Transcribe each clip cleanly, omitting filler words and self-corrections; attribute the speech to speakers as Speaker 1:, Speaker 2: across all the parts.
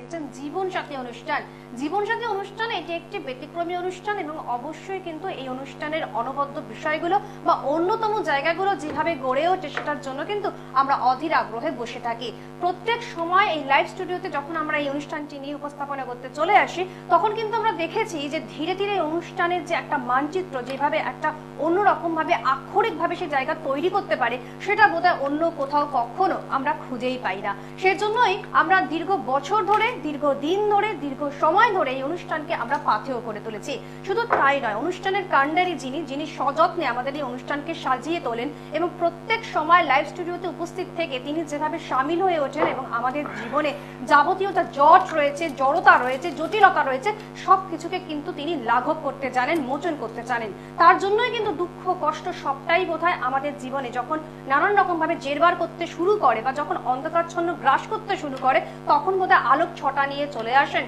Speaker 1: একজন জীবনসাথী অনুষ্ঠান জীবনসাথী অনুষ্ঠান এটি একটি ব্যতিক্রমী অনুষ্ঠান এবং অবশ্যই কিন্তু এই অনুষ্ঠানের অনবদ্য বিষয়গুলো বা অন্যতম জায়গাগুলো যেভাবে গড়ে ওঠে সেটার জন্য কিন্তু আমরা অধীর আগ্রহে বসে থাকি। প্রত্যেক সময় এই লাইভ স্টুডিওতে যখন আমরা এই অনুষ্ঠানটি নিয়ে উপস্থাপনা করতে চলে আসি তখন কিন্তু আমরা দেখেছি যে ধীরে ধীরে অনুষ্ঠানের যে একটা মানচিত্র যেভাবে একটা অন্যরকম ভাবে আক্ষরিক ভাবে সে জায়গা তৈরি করতে পারে সেটা বোধহয় অন্য কোথাও কখনো আমরা খুঁজেই পাই না। সেজন্যই আমরা দীর্ঘ বছর ধরে দীর্ঘ দিন ধরে দীর্ঘ সময় ধরে এই অনুষ্ঠানকে আমরা পাথেয় করে তুলেছি। শুধু তাই নয়, অনুষ্ঠানের কাণ্ডারি যিনি সযত্নে আমাদের এই অনুষ্ঠানকে সাজিয়ে তোলেন এবং প্রত্যেক সময় লাইভ স্টুডিওতে উপস্থিত থেকে তিনি যেভাবে সামিল হয়ে ওঠেন এবং আমাদের জীবনে যাবতীয় যা জট রয়েছে, জড়তা রয়েছে, জটিলতা রয়েছে সবকিছুকে কিন্তু তিনি লাঘব করতে জানেন, মোচন করতে জানেন। তার জন্যই কিন্তু দুঃখ কষ্ট সবটাই বোধহয় আমাদের জীবনে যখন নানান রকম ভাবে জেরবার করতে শুরু করে বা যখন অন্ধকারচ্ছন্ন গ্রাস করতে শুরু করে তখন বোধহয় আলোক ছটা নিয়ে চলে আসেন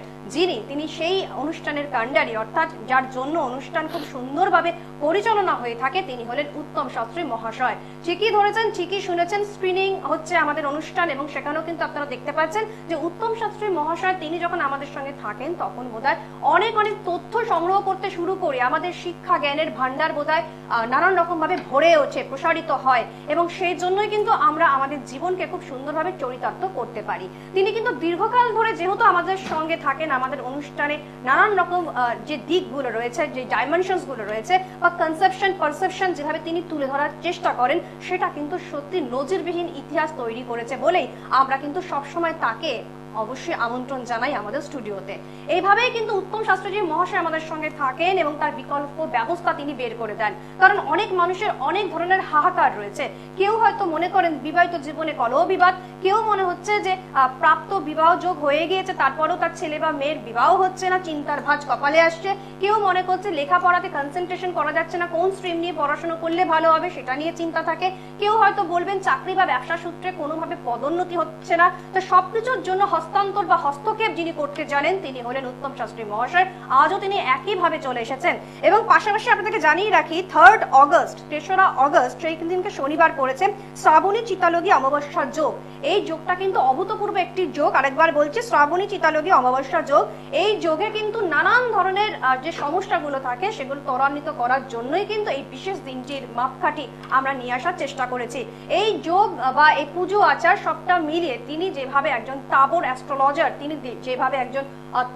Speaker 1: তিনি সেই অনুষ্ঠানের কাণ্ডারি, অর্থাৎ যার জন্য অনুষ্ঠান খুব সুন্দরভাবে পরিচালনা হয়ে থাকে তিনি হলেন উত্তম শাস্ত্রী মহাশয়। ঠিকই ধরেছেন, ঠিকই শুনেছেন, স্ক্রিনিং হচ্ছে আমাদের অনুষ্ঠান এবং সেখানেও কিন্তু আপনারা দেখতে পাচ্ছেন যে উত্তম শাস্ত্রী মহাশয় তিনি যখন আমাদের সঙ্গে থাকেন তখন বোধহয় অনেক অনেক তথ্য সংগ্রহ করতে শুরু করে আমাদের শিক্ষা জ্ঞানের ভান্ডার বোধহয় নানান রকম ভাবে ভরে ওঠে, প্রসারিত হয় এবং সেই জন্যই কিন্তু আমরা আমাদের জীবনকে খুব সুন্দরভাবে চরিতার্থ করতে পারি। তিনি কিন্তু দীর্ঘকাল ধরে যেহেতু আমাদের সঙ্গে থাকেন আমাদের অনুষ্ঠানে নানান রকম যে দিকগুলো রয়েছে, যে ডাইমেনশনস গুলো রয়েছে বা কনসেপশন পারসেপশন যেভাবে তিনি তুলে ধরার চেষ্টা করেন সেটা কিন্তু সত্যি নজিরবিহীন ইতিহাস তৈরি করেছে বলেই আমরা কিন্তু সবসময় তাকে অবশ্যই আমন্ত্রণ জানাই আমাদের স্টুডিওতে। এইভাবেই কিন্তু উত্তম শাস্ত্রীজি মহাশয় আমাদের সঙ্গে থাকেন এবং তার বিকল্প ব্যবস্থা তিনি বের করে দেন। কারণ অনেক মানুষের অনেক ধরনের হাহাকার রয়েছে। কেউ হয়তো মনে করেন বিবাহিত জীবনে কলহ বিবাদ, কেউ মনে হচ্ছে যে প্রাপ্ত বিবাহ যোগ হয়ে গিয়েছে তারপরেও তার ছেলে বা মেয়ের বিবাহ হচ্ছে না, চিন্তার ভাঁজ কপালে আসছে। কেউ মনে করছে লেখাপড়াতে কনসেন্ট্রেশন করা যাচ্ছে না, কোন স্ট্রিম নিয়ে পড়াশোনা করলে ভালো হবে সেটা নিয়ে চিন্তা থাকে। কেউ হয়তো বলবেন চাকরি বা ব্যবসা সূত্রে কোনোভাবে পদোন্নতি হচ্ছে না। তো সবকিছুর জন্য হস্তান্তর বা হস্তক্ষেপ যিনি করতে জানেন তিনি হলেন উত্তম শাস্ত্রী মহাশয়। আজও তিনি একইভাবে চলে এসেছেন এবং পাশাপাশি আপনাদেরকে জানিয়ে রাখি 3 অগস্ট, 3রা অগস্ট সেই দিনকে শনিবার পড়েছে শ্রাবণী চিতালগী অমাবস্যা যোগ। এই যোগটা কিন্তু অভূতপূর্ব একটি যোগ। আরেকবার বলছি, শ্রাবণী চিতালগী অমাবস্যা যোগ। এই যোগে কিন্তু নানান ধরনের যে সমস্যাগুলো থাকে সেগুলো ত্বরান্বিত করার জন্যই কিন্তু এই বিশেষ দিনটির মাপকাঠি আমরা নিয়ে আসার চেষ্টা করেছি। এই যোগ বা এই পুজো আচার সবটা মিলিয়ে তিনি যেভাবে একজন তাবর অ্যাস্ট্রোলজার, তিনি যেভাবে একজন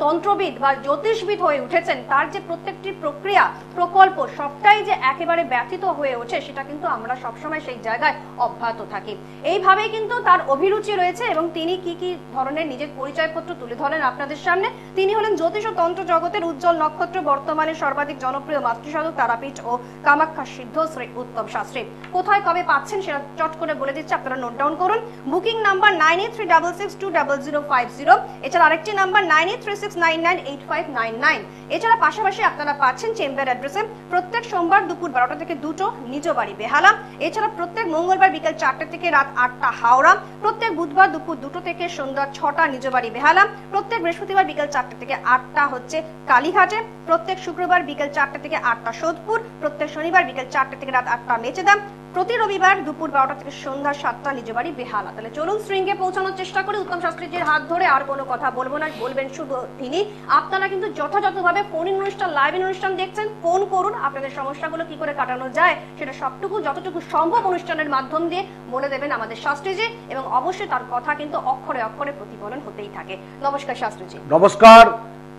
Speaker 1: তন্ত্রবিদ বা জ্যোতিষবিদ হয়ে উঠেছেন তার যে প্রত্যেকটি প্রক্রিয়া প্রকল্প সবটাই যে একেবারে ব্যথিত হয়ে ওঠে সেটা কিন্তু আমরা সবসময় সেই জায়গায় অব্যাহত থাকি। এইভাবেই কিন্তু তার অভিরুচি রয়েছে এবং তিনি কি কি ধরনের নিজের পরিচয়পত্র তুলে ধরেন আপনাদের সামনে। তিনি হলেন জ্যোতিষ ও তন্ত্র জগতের উজ্জ্বল নক্ষত্র, বর্তমানে সর্বাধিক জনপ্রিয় মাতৃসাধক তারাপীঠ ও কামাখ্যা সিদ্ধ শ্রী উত্তম শাস্ত্রী। কোথায় কবে পাচ্ছেন সেটা চট করে বলে দিচ্ছি, আপনারা নোট ডাউন করুন। Booking number 9836620050। এছাড়া আরেকটি নাম্বার 9836998599। এছাড়া পাশাপাশি আপনারা পাচ্ছেন চেম্বার অ্যাড্রেসে প্রত্যেক সোমবার দুপুর 12টা থেকে 2টো নিজ বাড়ি বেহালা। এছাড়া প্রত্যেক মঙ্গলবার বিকাল 4টা থেকে রাত 8টা হাওড়া। প্রত্যেক বুধবার দুপুর 2টো থেকে সন্ধ্যা 6টা নিজ বাড়ি বেহালা। প্রত্যেক বৃহস্পতিবার বিকাল 4টা থেকে 8টা হচ্ছে কালীঘাটে। প্রত্যেক শুক্রবার বিকাল 4টা থেকে 8টা সোদপুর। প্রত্যেক শনিবার বিকাল 4টা থেকে রাত 8টা মেচেদাম। প্রতি রবিবার দুপুর 12টা থেকে সন্ধ্যা 7টা নিজ বাড়ি বেহালা। তাহলে চলুন স্ট্রিংয়ে পৌঁছানোর চেষ্টা করি উত্তম শাস্ত্রীজির হাত ধরে। আর কোনো কথা বলবো না, বলবেন শুধু তিনি। আপনারা কিন্তু যথাযথভাবে ফোন ইন অনুষ্ঠান, লাইভ অনুষ্ঠান দেখছেন, ফোন করুন। আপনাদের সমস্যাগুলো কি করে কাটানো যায় সেটা সবটুকু যতটুকু সম্ভব অনুষ্ঠানের মাধ্যম দিয়ে বলে দেবেন আমাদের শাস্ত্রীজি এবং অবশ্যই তার কথা কিন্তু অক্ষরে অক্ষরে প্রতিফলন হতেই থাকে। নমস্কার শাস্ত্রীজি।
Speaker 2: নমস্কার,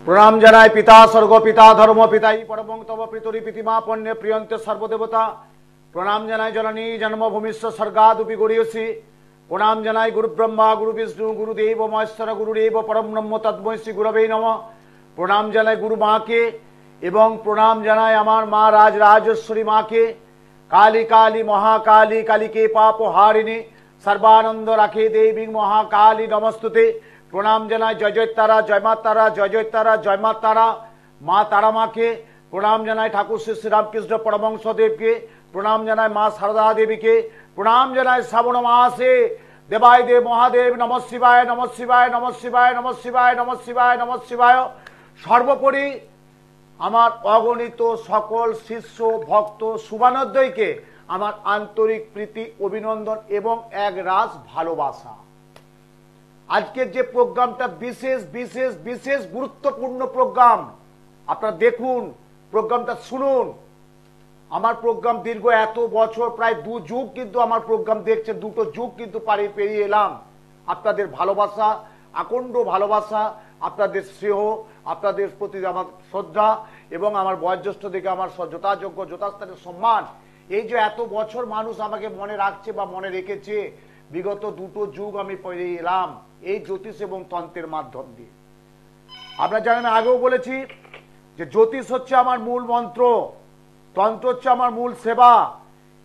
Speaker 2: প্রণাম জানাই পিতা স্বর্গ পিতা ধর্ম পিতাই পরমং তব পিতরি পিতিমা পণ্যে প্রিয়ন্তে সর্বদেবতা। প্রণাম জানাই জননী জন্মভূমিষ্ঠ স্বর্গাদুপি গড়িয়সী। প্রণাম জানাই গুরু ব্রহ্মা গুরু বিষ্ণু গুরুদেব মহেশ্বর গুরুদেব পরম ব্রহ্ম তদ্মৈ শ্রী গুরবে নমঃ। প্রণাম জানাই গুরু মাকে এবং প্রণাম জানাই আমার মা রাজরাজেশ্বরী মাকে। কালী কালী মহাকালী কালীকে পাপ হারিণী সর্বানন্দ রাখে দেবী মহাকালী নমস্তুতে। প্রণাম জানাই জয় জয় তারা, জয় মা তারা, জয় জয় তারা, জয় মা তারা, মা তারা মাকে। প্রণাম জানাই ঠাকুর শ্রী শ্রীরামকৃষ্ণ পরমহংস দেবকে। প্রণাম জানাই মা সারদা দেবীকে। প্রণাম জানাই শ্রাবণ মাসে দেবায় দেব মহাদেব নম শিবায় নম শিবায় নম শিবায় নম শিবায় নম শিবায় নম শিবায়। সর্বোপরি আমার অগণিত সকল শিষ্য ভক্ত শুভানোদ্দয়কে আমার আন্তরিক প্রীতি অভিনন্দন এবং এক রাস ভালোবাসা। আজকের যে প্রোগ্রামটা বিশেষ বিশেষ বিশেষ গুরুত্বপূর্ণ প্রোগ্রাম, আপনারা দেখুন, প্রোগ্রামটা শুনুন। আমার প্রোগ্রাম দীর্ঘ এত বছর, প্রায় 2 যুগ কিন্তু আমার প্রোগ্রাম দেখছেন, 2টো যুগ কিন্তু পেরিয়ে এলাম। আপনাদের ভালোবাসা, আকণ্ড ভালোবাসা, আপনাদের স্নেহ, আপনাদের প্রতি আমার শ্রদ্ধা এবং আমার বয়োজ্যেষ্ঠ দিকে আমার যথাযোগ্য যথাস্থানের সম্মান, এই যে এত বছর মানুষ আমাকে মনে রাখছে বা মনে রেখেছে, বিগত 2টো যুগ আমি পেরিয়ে এলাম এই জ্যোতিষ এবং তন্ত্রের মাধ্যম দিয়ে। আপনারা জানেন, আগেও বলেছি যে জ্যোতিষ হচ্ছে আমার মূল মন্ত্র, তন্ত্র হচ্ছে আমার মূল সেবা,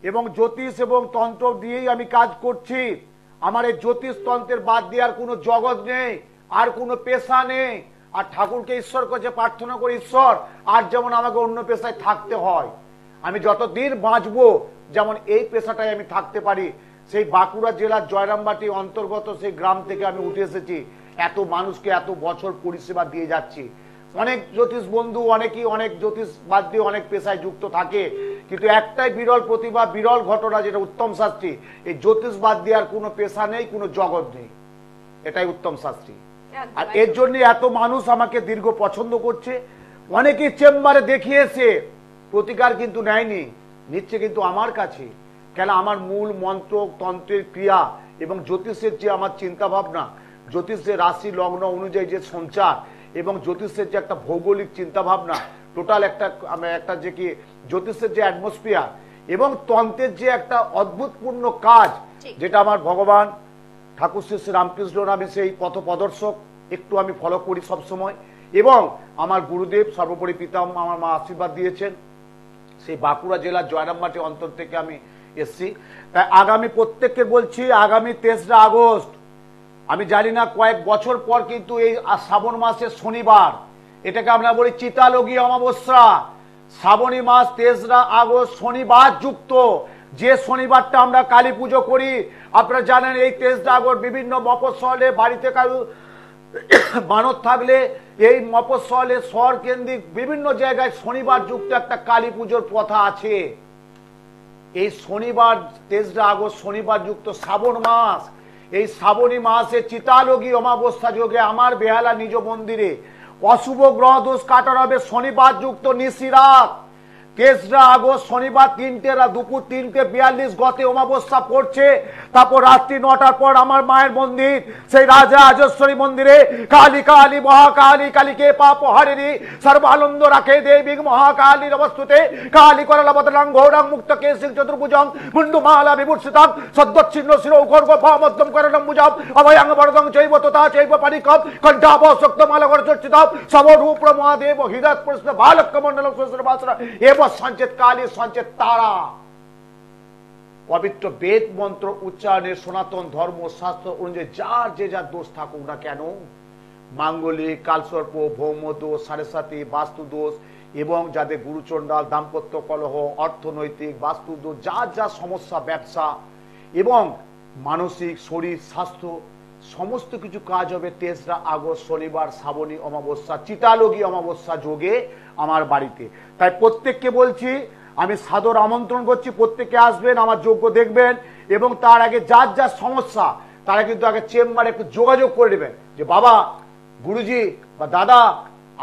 Speaker 2: এবং জ্যোতিষ এবং তন্ত্র দিয়েই আমি কাজ করছি। আমার এই জ্যোতিষ তন্ত্রের বাদ দিয়ে আর কোনো জগৎ নেই, আর কোনো পেশা নেই। আর ঠাকুরকে ঈশ্বর কাছে প্রার্থনা করি, ঈশ্বর আর যেমন আমাকে অন্য পেশায় থাকতে হয়, আমি যতদিন বাঁচবো যেমন এই পেশাটাই আমি থাকতে পারি। সেই বাঁকুড়া জেলার জয়রামবাটি অন্তর্গত সেই গ্রাম থেকে আমি উঠে এসেছি, এত মানুষকে এত বছর পরিষেবা দিয়ে যাচ্ছি। অনেক জ্যোতিষ বন্ধু অনেকেই অনেক জ্যোতিষ বাদ দিয়ে অনেক পেশায় যুক্ত থাকে, কিন্তু একটাই বিরল প্রতিভা, বিরল ঘটনা, যেটা উত্তম শাস্ত্রী। এই জ্যোতিষ বাদ দিয়ে আর কোনো পেশা নেই, কোনো জগৎ নেই, এটাই উত্তম শাস্ত্রী। আর এর জন্য এত মানুষ আমাকে দীর্ঘ পছন্দ করছে। অনেকেই চেম্বারে দেখিয়েছে, প্রতিকার কিন্তু নেয়নি, নিচ্ছে কিন্তু আমার কাছে। কেন? আমার মূল মন্ত্র, তন্ত্রের ক্রিয়া এবং জ্যোতিষের যে আমার চিন্তা ভাবনা, জ্যোতিষের রাশি লগ্ন অনুযায়ী যে সঞ্চার এবং জ্যোতিষের যে একটা ভৌগোলিক চিন্তা ভাবনা, টোটাল একটা যে কি জ্যোতিষের যে অ্যাটমসফিয়ার এবং তন্ত্রের যে একটা অদ্ভুতপূর্ণ কাজ, যেটা আমার ভগবান ঠাকুর শ্রী রামকৃষ্ণ, আমি সেই পথ প্রদর্শক, একটু আমি ফলো করি সবসময়। এবং আমার গুরুদেব সর্বোপরি পিতা আমার মা আশীর্বাদ দিয়েছেন, সেই বাঁকুড়া জেলার জয়রামবাটি অঞ্চল থেকে আমি এসছি। তাই আগামী প্রত্যেককে বলছি, আগামী 23 আগস্ট, আমি জানি না কয়েক বছর পর কিন্তু এই শ্রাবণ মাসের শনিবার, এটাকে আমরা বলি চিতালগী অমাবস্যা। শ্রাবণী মাস 23 আগস্ট শনিবার যুক্ত, যে শনিবারটা আমরা কালী পুজো করি। আপনারা জানেন এই 23 আগস্ট বিভিন্ন মফস্বলে বাড়িতে কারো মানত থাকলে এই মফস্বলে শহর কেন্দ্রিক বিভিন্ন জায়গায় শনিবার যুক্ত একটা কালী পুজোর প্রথা আছে। এই শনিবার 23 আগস্ট শনিবার যুক্ত শ্রাবণ মাস, এই শ্রাবণী মাসে চিতালগী অমাবস্যা যোগে আমার বেহালা নিজ মন্দিরে অশুভ গ্রহ দোষ কাটার হবে। শনিবার যুক্ত নিশিরাত 23 আগস্ট শনিবার দুপুর 3:42 গতে অমাবস্যা পড়ছে। তারপর রাত্রি 9টার পর আমার মায়ের মন্দির, সেই রাজা রাজেশ্বরী মন্দিরে কালী কালী মহাকালী কালীকে পাপ হারিণী সর্বানন্দ রাখে দেবী মহাকালী নমস্তুতে কালী করলা বদলাং ঘোরাং মুক্ত কেশিং চতুর্ভুজং মুন্ডু মালা বিভূষিতাং সদ্দচ্ছিন্ন শিরো খর্গ মধ্যম করণম ভুজাম অভয়াং বরদং চৈব তথা চৈব পানিকম কণ্ঠাভ শক্ত মালা চর্চিতাম সবরূপ মহাদেব হৃদয় প্রশ্ন বালক মণ্ডলম সুশ্রবাসরা এব সঞ্চেত কালী সঞ্চেত তারা। পবিত্র বেদ মন্ত্র উচ্চারণের সনাতন ধর্ম শাস্ত্র অনুযায়ী যার যে যার দোষ থাকুক না কেন, মাঙ্গলিক, কালসর্প, ভৌম দোষ, সাড়ে সাতি, বাস্তু দোষ এবং যাদের গুরুচণ্ডাল, দাম্পত্য কলহ, অর্থনৈতিক, বাস্তু দোষ, যার যা সমস্যা, ব্যবসা এবং মানসিক, শরীর, স্বাস্থ্য, সমস্ত কিছু কাজ হবে 23 আগস্ট শনিবার শ্রাবণী অমাবস্যা চিতালগী অমাবস্যা যোগে আমার বাড়িতে। তাই প্রত্যেককে বলছি, আমি সাদর আমন্ত্রণ করছি, প্রত্যেকে আসবেন, আমার যজ্ঞ দেখবেন এবং তার আগে যার যার সমস্যা তারা কিন্তু আগে চেম্বারে একটু যোগাযোগ করে নেবেন যে বাবা, গুরুজি বা দাদা,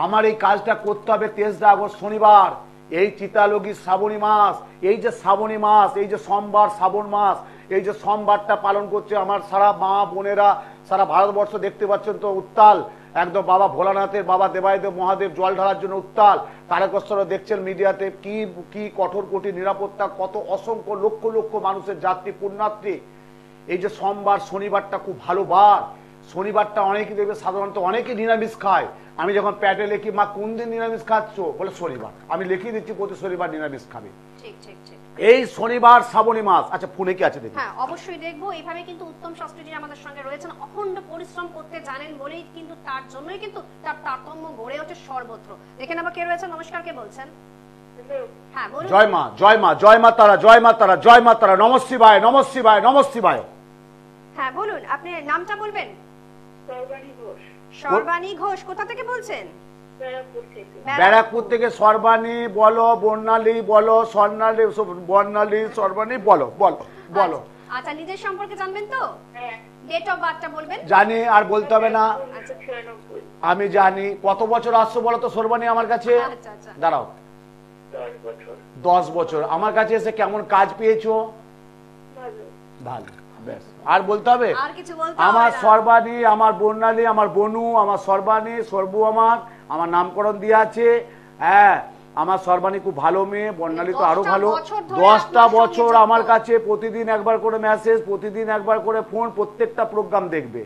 Speaker 2: আমার এই কাজটা করতে হবে 23 আগস্ট শনিবার, এই চিতালগী শ্রাবণী মাস, এই যে শ্রাবণী মাস, এই যে সোমবার শ্রাবণ মাস, এই যে সোমবারটা পালন করছে আমার সারা মা বোনেরা, সারা ভারতবর্ষ দেখতে পাচ্ছেন তো উত্তাল একদম। বাবা ভোলানাথের, বাবা দেবায়দেব মহাদেব জল ঢালার জন্য উত্তাল। তারকেশ্বরে দেখছেন মিডিয়াতে কি কি কঠোর কঠিন নিরাপত্তা, কত অসংখ্য লক্ষ লক্ষ মানুষের যাত্রী পুণ্যার্থী। এই যে সোমবার শনিবারটা খুব ভালো বার, শনিবারটা অনেকে দেখবে সাধারণত অনেকে নিরামিষ খায়। আমি যখন প্যাটে লিখি, মা কোন দিন নিরামিষ খাচ্ছ, বলে শনিবার, আমি লিখিয়ে দিচ্ছি প্রতি শনিবার নিরামিষ খাবে।
Speaker 1: ঠিক ঠিক ঠিক।
Speaker 2: এই শনিবার শ্রাবণী মাস। আচ্ছা, ফোনে কি আছে দেখি?
Speaker 1: হ্যাঁ, অবশ্যই দেখবো। এইভাবে কিন্তু উত্তম শাস্ত্রী আমাদের সঙ্গে রয়েছেন, অখণ্ড পরিশ্রম করতে জানেন বলেই কিন্তু তার জন্যই কিন্তু তার তারতম্য গড়ে ওঠে সর্বত্র। দেখেন আবার কে রয়েছেন, নমস্কার, কে বলছেন? হ্যাঁ বলুন।
Speaker 2: জয় মা, জয় মা, জয় মা তারা, জয় মা তারা, জয় মা তারা, নমঃ শিবায়, নমঃ শিবায়, নমঃ শিবায়।
Speaker 1: হ্যাঁ বলুন, আপনি নামটা বলবেন। সর্বাণী ঘোষ। সর্বাণী ঘোষ, কোথা থেকে বলছেন?
Speaker 2: ব্যারাকপুর থেকে। সর্বাণী বলো, বর্ণালী বলো, স্বর্ণালী, বর্ণালী, সর্বাণী বলো, বলো বলো।
Speaker 1: আচ্ছা, নিজের সম্পর্কে জানবেন তো?
Speaker 3: হ্যাঁ।
Speaker 1: ডেট অফ বার্থটা বলবেন?
Speaker 2: জানি, আর বলতে হবে না।
Speaker 3: আচ্ছা, 96।
Speaker 2: আমি জানি। কত বছর আসছো বলো তো সর্বাণী আমার কাছে?
Speaker 1: আচ্ছা আচ্ছা।
Speaker 2: দাঁড়াও।
Speaker 3: 10 বছর।
Speaker 2: 10 বছর আমার কাছে এসে কেমন কাজ পেয়েছো?
Speaker 3: ভালো।
Speaker 2: ভালো, বেশ। আর বলতে হবে?
Speaker 1: আর কিছু বলতে হবে
Speaker 2: আমার
Speaker 1: না?
Speaker 2: সর্বাণী, আমার বর্ণালী, আমার বনু, আমার সর্বাণী, সর্বু আমার নামকরণ দিয়ে আছে। হ্যাঁ, আমার সর্বাণী খুব ভালো মেয়ে, বর্ণালী তো আরো
Speaker 1: 10টা
Speaker 2: ভালো।
Speaker 1: বছর ধরে
Speaker 2: 10টা
Speaker 1: আপনার
Speaker 2: বছর
Speaker 1: সঙ্গে
Speaker 2: আমার
Speaker 1: যুক্ত।
Speaker 2: কাছে প্রতিদিন একবার করে মেসেজ, প্রতিদিন একবার করে ফোন, প্রত্যেকটা প্রোগ্রাম দেখবে।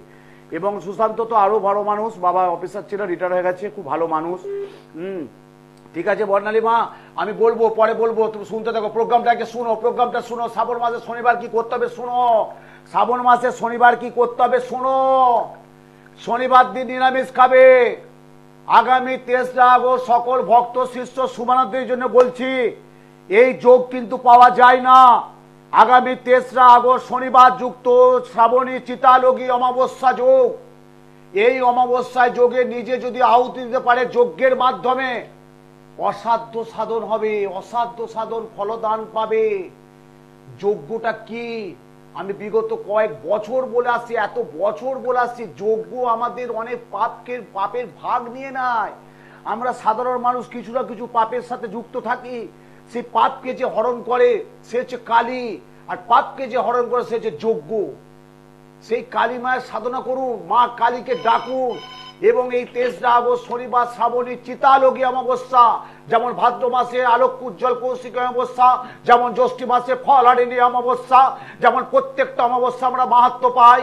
Speaker 2: এবং সুশান্ত তো আরো ভালো মানুষ, বাবা অফিসার ছিল, রিটায়ার হয়ে গেছে, খুব ভালো মানুষ। ঠিক আছে বর্ণালী মা, আমি বলবো, পরে বলবো, তুমি শুনতে থাকো। প্রোগ্রামটাকে শুনো, প্রোগ্রামটা শুনো। শ্রাবণ মাসে শনিবার কি করতে হবে শুনো। শ্রাবণ মাসে শনিবার কি করতে হবে শোনো। শনিবার দিন নিরামিষ খাবে। আগামী 23 আগস্ট সকল ভক্ত শিষ্য শুভানন্দের জন্য বলছি, এই যোগ কিন্তু পাওয়া যায় না। আগামী 23 আগস্ট শনিবার যুক্ত শ্রাবণী চিতালোগী অমাবস্যা যোগ। এই অমাবস্যায় যোগে নিজে যদি আহুতি দিতে পারে যজ্ঞের মাধ্যমে, অসাধ্য সাধন হবে, অসাধ্য সাধন ফলদান পাবে। যজ্ঞটা কি আমি বিগত কয়েক বছর বলে আসছি, এত বছর বলে আসছি, যজ্ঞ আমাদের অনেক পাপের ভাগ নিয়ে নেয়। আমরা সাধারণ মানুষ কিছু না কিছু পাপের সাথে যুক্ত থাকি। সেই পাপকে যে হরণ করে সে হচ্ছে কালী, আর পাপকে যে হরণ করে সে হচ্ছে যজ্ঞ। সেই কালী মায়ের সাধনা করুন, মা কালীকে ডাকুন। এবং এই 23 আগস্ট শনিবার শ্রাবণী চিতালোগী অমাবস্যা, যেমন ভাদ্র মাসে আলোক উজ্জ্বল কৌশিক অমাবস্যা, যেমন জ্যৈষ্ঠ মাসে ফল হারিণী অমাবস্যা, যেমন প্রত্যেকটা অমাবস্যা আমরা মাহাত্ম পাই।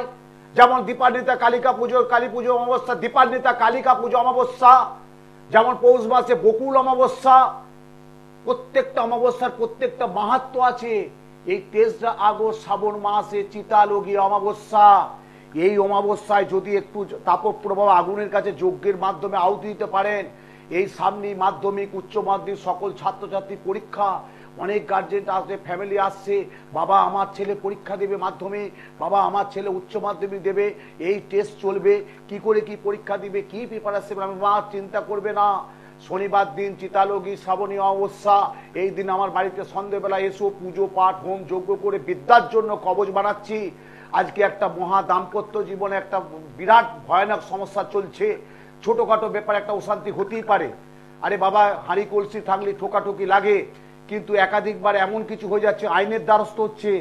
Speaker 2: যেমন দীপান্বিতা কালিকা পুজো, কালী পুজো অমাবস্যা, দীপান্বিতা কালিকা পুজো অমাবস্যা, যেমন পৌষ মাসে বকুল অমাবস্যা। প্রত্যেকটা অমাবস্যার প্রত্যেকটা মাহাত্ম আছে। এই 23 আগস্ট শ্রাবণ মাসে চিতালোগী অমাবস্যা, এই অমাবস্যায় যদি একটু তাপপ্রবাহ আগুনের কাছে যজ্ঞের মাধ্যমে আহুতি দিতে পারেন, এই সামনে মাধ্যমিক উচ্চ মাধ্যমিক সকল ছাত্রছাত্রী পরীক্ষা, অনেক গার্জেন আসবে, ফ্যামিলি আসছে, বাবা আমার ছেলে পরীক্ষা দেবে মাধ্যমিক, বাবা আমার ছেলে উচ্চ মাধ্যমিক দেবে, এই টেস্ট চলবে, কি করে কি পরীক্ষা দিবে, কি প্রিপারেশন, আমি মা চিন্তা করবে না। শনিবার দিন চিতালোগী শ্রাবণী অমাবস্যা, এই দিন আমার বাড়িতে সন্ধ্যেবেলা এসো, পুজো পাঠ হোম যজ্ঞ করে বিদ্যার জন্য কবচ বানাচ্ছি। আজকে একটা মহা দাম্পত্য জীবনে একটা বিরাট ভয়ানক সমস্যা চলছে। ছোটখাটো ব্যাপার একটা অশান্তি হতেই পারে। আরে বাবা, হাঁড়ি কলসি থাকলে ঠোকাঠুকি লাগে, কিন্তু একাধিকবার এমন কিছু হয়ে যাচ্ছে, আইনের দ্বারস্থ হচ্ছে,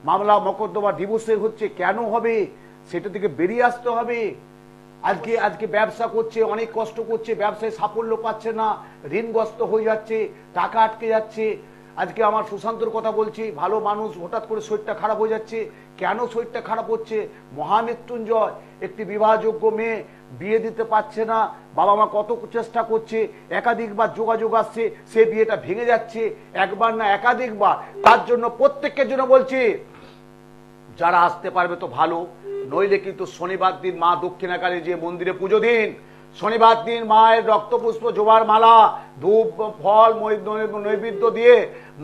Speaker 2: মামলা মকদ্দমা ডিভোর্সের হচ্ছে। কেন হবে সেটা থেকে বেরিয়ে আসতে হবে। আজকে ব্যবসা করছে, অনেক কষ্ট করছে, ব্যবসায় সাফল্য পাচ্ছে না, ঋণগ্রস্ত হয়ে যাচ্ছে, টাকা আটকে যাচ্ছে। আজকে আমার সুশান্তর কথা বলছি, ভালো মানুষ, হঠাৎ করে শরীরটা খারাপ হয়ে যাচ্ছে। কেন শরীরটা খারাপ হচ্ছে? মহামৃত্যুঞ্জয় একটি বিবাহযোগ্য মেয়ে, বিয়ে দিতে পারছে না, বাবা মা কত চেষ্টা করছে, একাধিকবার যোগাযোগ আসছে, সে বিয়েটা ভেঙে যাচ্ছে, একবার না একাধিকবার। তার জন্য প্রত্যেকের জন্য বলছি, যারা আসতে পারবে তো ভালো, নইলে কিন্তু শনিবার দিন মা দক্ষিণাকালী যে মন্দিরে পুজো দিন, শনিবার দিন মায়ের রক্তপুষ্প জোবার মালা ধূপ ফল নৈবেদ্য দিয়ে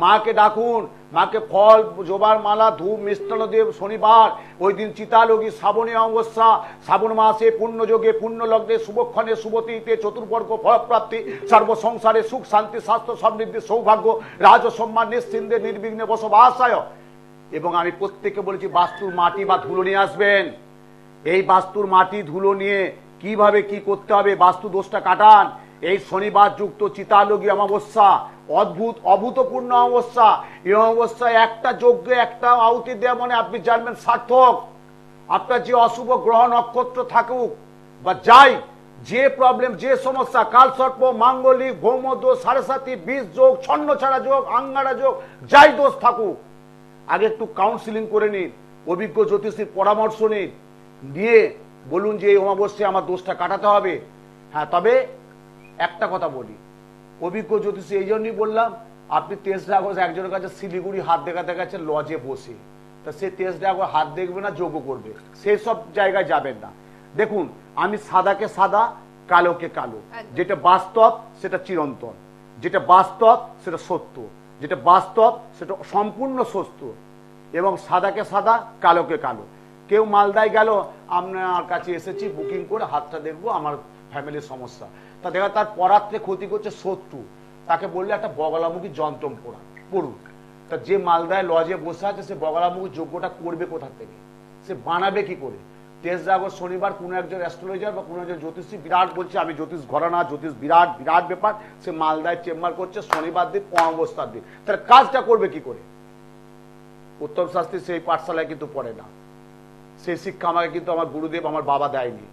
Speaker 2: মাকে ডাকুন, মাকে ফল জোবার মালা ধূপ মিষ্টান্ন দিয়ে শনিবার ওই দিন চিতালোগী শ্রাবণী অমাবস্যা, শ্রাবণ মাসে পুণ্যযোগে পুণ্য লগ্নে শুভক্ষণে শুভতিতে চতুর্বর্গ ফলপ্রাপ্তি, সর্বসংসারে সুখ শান্তি স্বাস্থ্য সমৃদ্ধি সৌভাগ্য রাজ সম্মান নিশ্চিন্তে নির্বিঘ্নে বসবাসায়। এবং আমি প্রত্যেককে বলেছি বাস্তুর মাটি বা ধুলো নিয়ে আসবেন। এই বাস্তুর মাটি ধুলো নিয়ে কিভাবে কি করতে হবে, বাস্তু দোষটা কাটান। এই শনিবার যুক্ত চিতালোগী অমাবস্যা, অদ্ভুত অভূতপূর্ণ অমাবস্যা। এই অমাবস্যায় একটা যজ্ঞে একটা আহুতি দেওয়া মানে আপনি জানবেন সার্থক। আপনার যে অশুভ গ্রহ নক্ষত্র থাকুক বা যাই, যে প্রবলেম যে সমস্যা, কালসর্প মাঙ্গলিক ভৌমদোষ সাড়ে বিষ যোগ ছন্ন ছাড়া যোগ আঙ্গারা যোগ যাই দোষ থাকুক, আগে একটু কাউন্সিলিং করে নিন, অভিজ্ঞ জ্যোতিষীর পরামর্শ নিন, দিয়ে বলুন যে এই অমাবস্যায় আমার দোষটা কাটাতে হবে। হ্যাঁ, তবে একটা কথা বলি, অভিজ্ঞ জ্যোতিষী এই জন্যই বললাম, আপনি 23 আগস্ট একজনের কাছে শিলিগুড়ি হাত দেখাতে গেছেন লজে বসে, তা সে 23 আগস্ট হাত দেখবে না, যোগ্য করবে, সেই সব জায়গায় যাবেন না। দেখুন, আমি সাদাকে সাদা কালোকে কালো, যেটা বাস্তব সেটা চিরন্তন, যেটা বাস্তব সেটা সত্য, যেটা বাস্তব সেটা সম্পূর্ণ সত্য। এবং সাদাকে সাদা কালোকে কালো। কেউ মালদায় গেল, আপনার কাছে এসেছি বুকিং করে, হাতটা দেখবো, আমার ফ্যামিলির সমস্যা, তা দেখা তার পরাত্রে ক্ষতি করছে শত্রু, তাকে বললে একটা বগলামুখী যন্ত্রম পড়ুন, তা যে মালদায় লজে বসে আছে সে বগলামুখ যোগ্যটা করবে কোথা থেকে, সে বানাবে কি করে? 23 আগস্ট শনিবার কোনো একজন অ্যাস্ট্রোলজার বা কোনো একজন জ্যোতিষী বিরাট বলছে আমি জ্যোতিষ ঘরানা, জ্যোতিষ বিরাট বিরাট ব্যাপার, সে মালদায় চেম্বার করছে শনিবার দিন অমাবস্যার দিন, তাহলে কাজটা করবে কি করে? উত্তম শাস্ত্রী সেই পাঠশালায় কিন্তু পড়ে না, সেই শিক্ষা আমাকে কিন্তু আমার গুরুদেব আমার বাবা দেয়নি।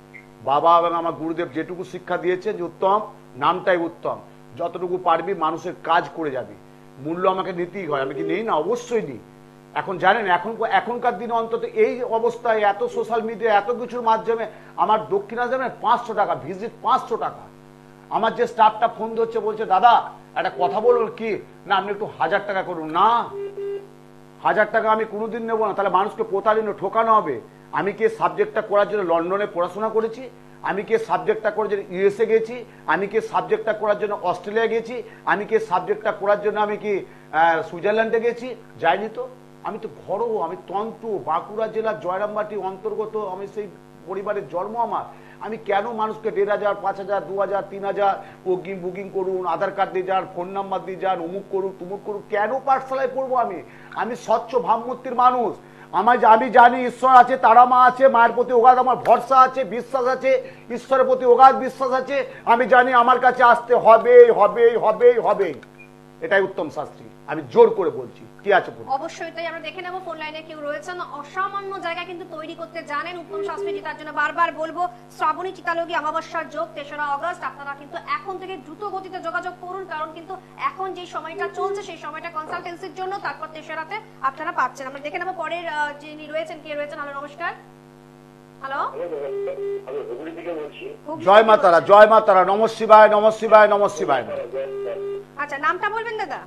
Speaker 2: বাবা এবং আমার গুরুদেব যেটুকু শিক্ষা দিয়েছে যে উত্তম নামটাই উত্তম, যতটুকু পারবি মানুষের কাজ করে যাবি, মূল্য আমাকে নিতেই হয়। আমি কি নেই না? অবশ্যই নিই। এখন জানেন এখনকার দিনে অন্তত এই অবস্থায় এত সোশ্যাল মিডিয়া এত কিছুর মাধ্যমে আমার দক্ষিণা জানেন 500 টাকা ভিজিট, 500 টাকা। আমার যে স্টাফটা ফোন ধরছে বলছে দাদা একটা কথা বলুন, কি না আপনি একটু 1000 টাকা করুন। না, 1000 টাকা আমি কোনোদিন নেবো না, তাহলে মানুষকে প্রতারিত ঠোকানো হবে। আমি কি সাবজেক্টটা করার জন্য লন্ডনে পড়াশোনা করেছি? আমি কি সাবজেক্টটা করার জন্য ইউএসএ গেছি? আমি কি সাবজেক্টটা করার জন্য অস্ট্রেলিয়া গেছি? আমি কি সাবজেক্টটা করার জন্য আমি কি সুইজারল্যান্ডে গেছি? যাইনি তো। আমি তো ঘরোয়া, আমি তন্ত্র, বাঁকুড়া জেলার জয়রামবাটি অন্তর্গত, আমি সেই পরিবারের জন্ম আমার। আমি কেন মানুষকে 1500, 5000, 2000, 3000 বুকিং করুন, আধার কার্ড দিয়ে যান, ফোন নাম্বার দিয়ে যান, অমুক করুন তুমুক করুন, কেন পাঠশালায় পড়বো? আমি স্বচ্ছ ভাবমূর্তির মানুষ। আমি জানি ঈশ্বর আছে, তারা মা আছে, মায়ের প্রতি অগাধ আমার ভরসা আছে, বিশ্বাস আছে, ঈশ্বরের প্রতি অগাধ বিশ্বাস আছে। আমি জানি আমার কাছে আসতে হবে হবে হবে হবে, এটাই উত্তম শাস্ত্রী, আমি জোর করে বলছি। কি আছে?
Speaker 1: অবশ্যই তাই। আমরা দেখে নেব ফোন লাইনে কেউ রয়েছেন। অসামান্য জায়গা কিন্তু তৈরি করতে জানেন উত্তম শাস্ত্রী, তার জন্য বারবার বলবো শ্রাবণী চিতালগী অমাবস্যার যোগ 3রা আগস্ট, আপনারা কিন্তু এখন থেকে দ্রুত গতিতে যোগাযোগ করুন, কারণ কিন্তু এখন যে সময়টা চলছে সেই সময়টা কনসালটেন্সির জন্য, তারপর 3রাতে আপনারা পাচ্ছেন। আমরা দেখে নেব পরের যিনি রয়েছেন, কে রয়েছেন। হ্যালো, নমস্কার। হ্যালো,
Speaker 3: আমি হুগলি থেকে বলছি।
Speaker 2: জয় মা তারা, জয় মা তারা, নমঃ শিবায়, নমঃ শিবায়, নমঃ শিবায়।
Speaker 1: আচ্ছা, নামটা বলবেন দাদা?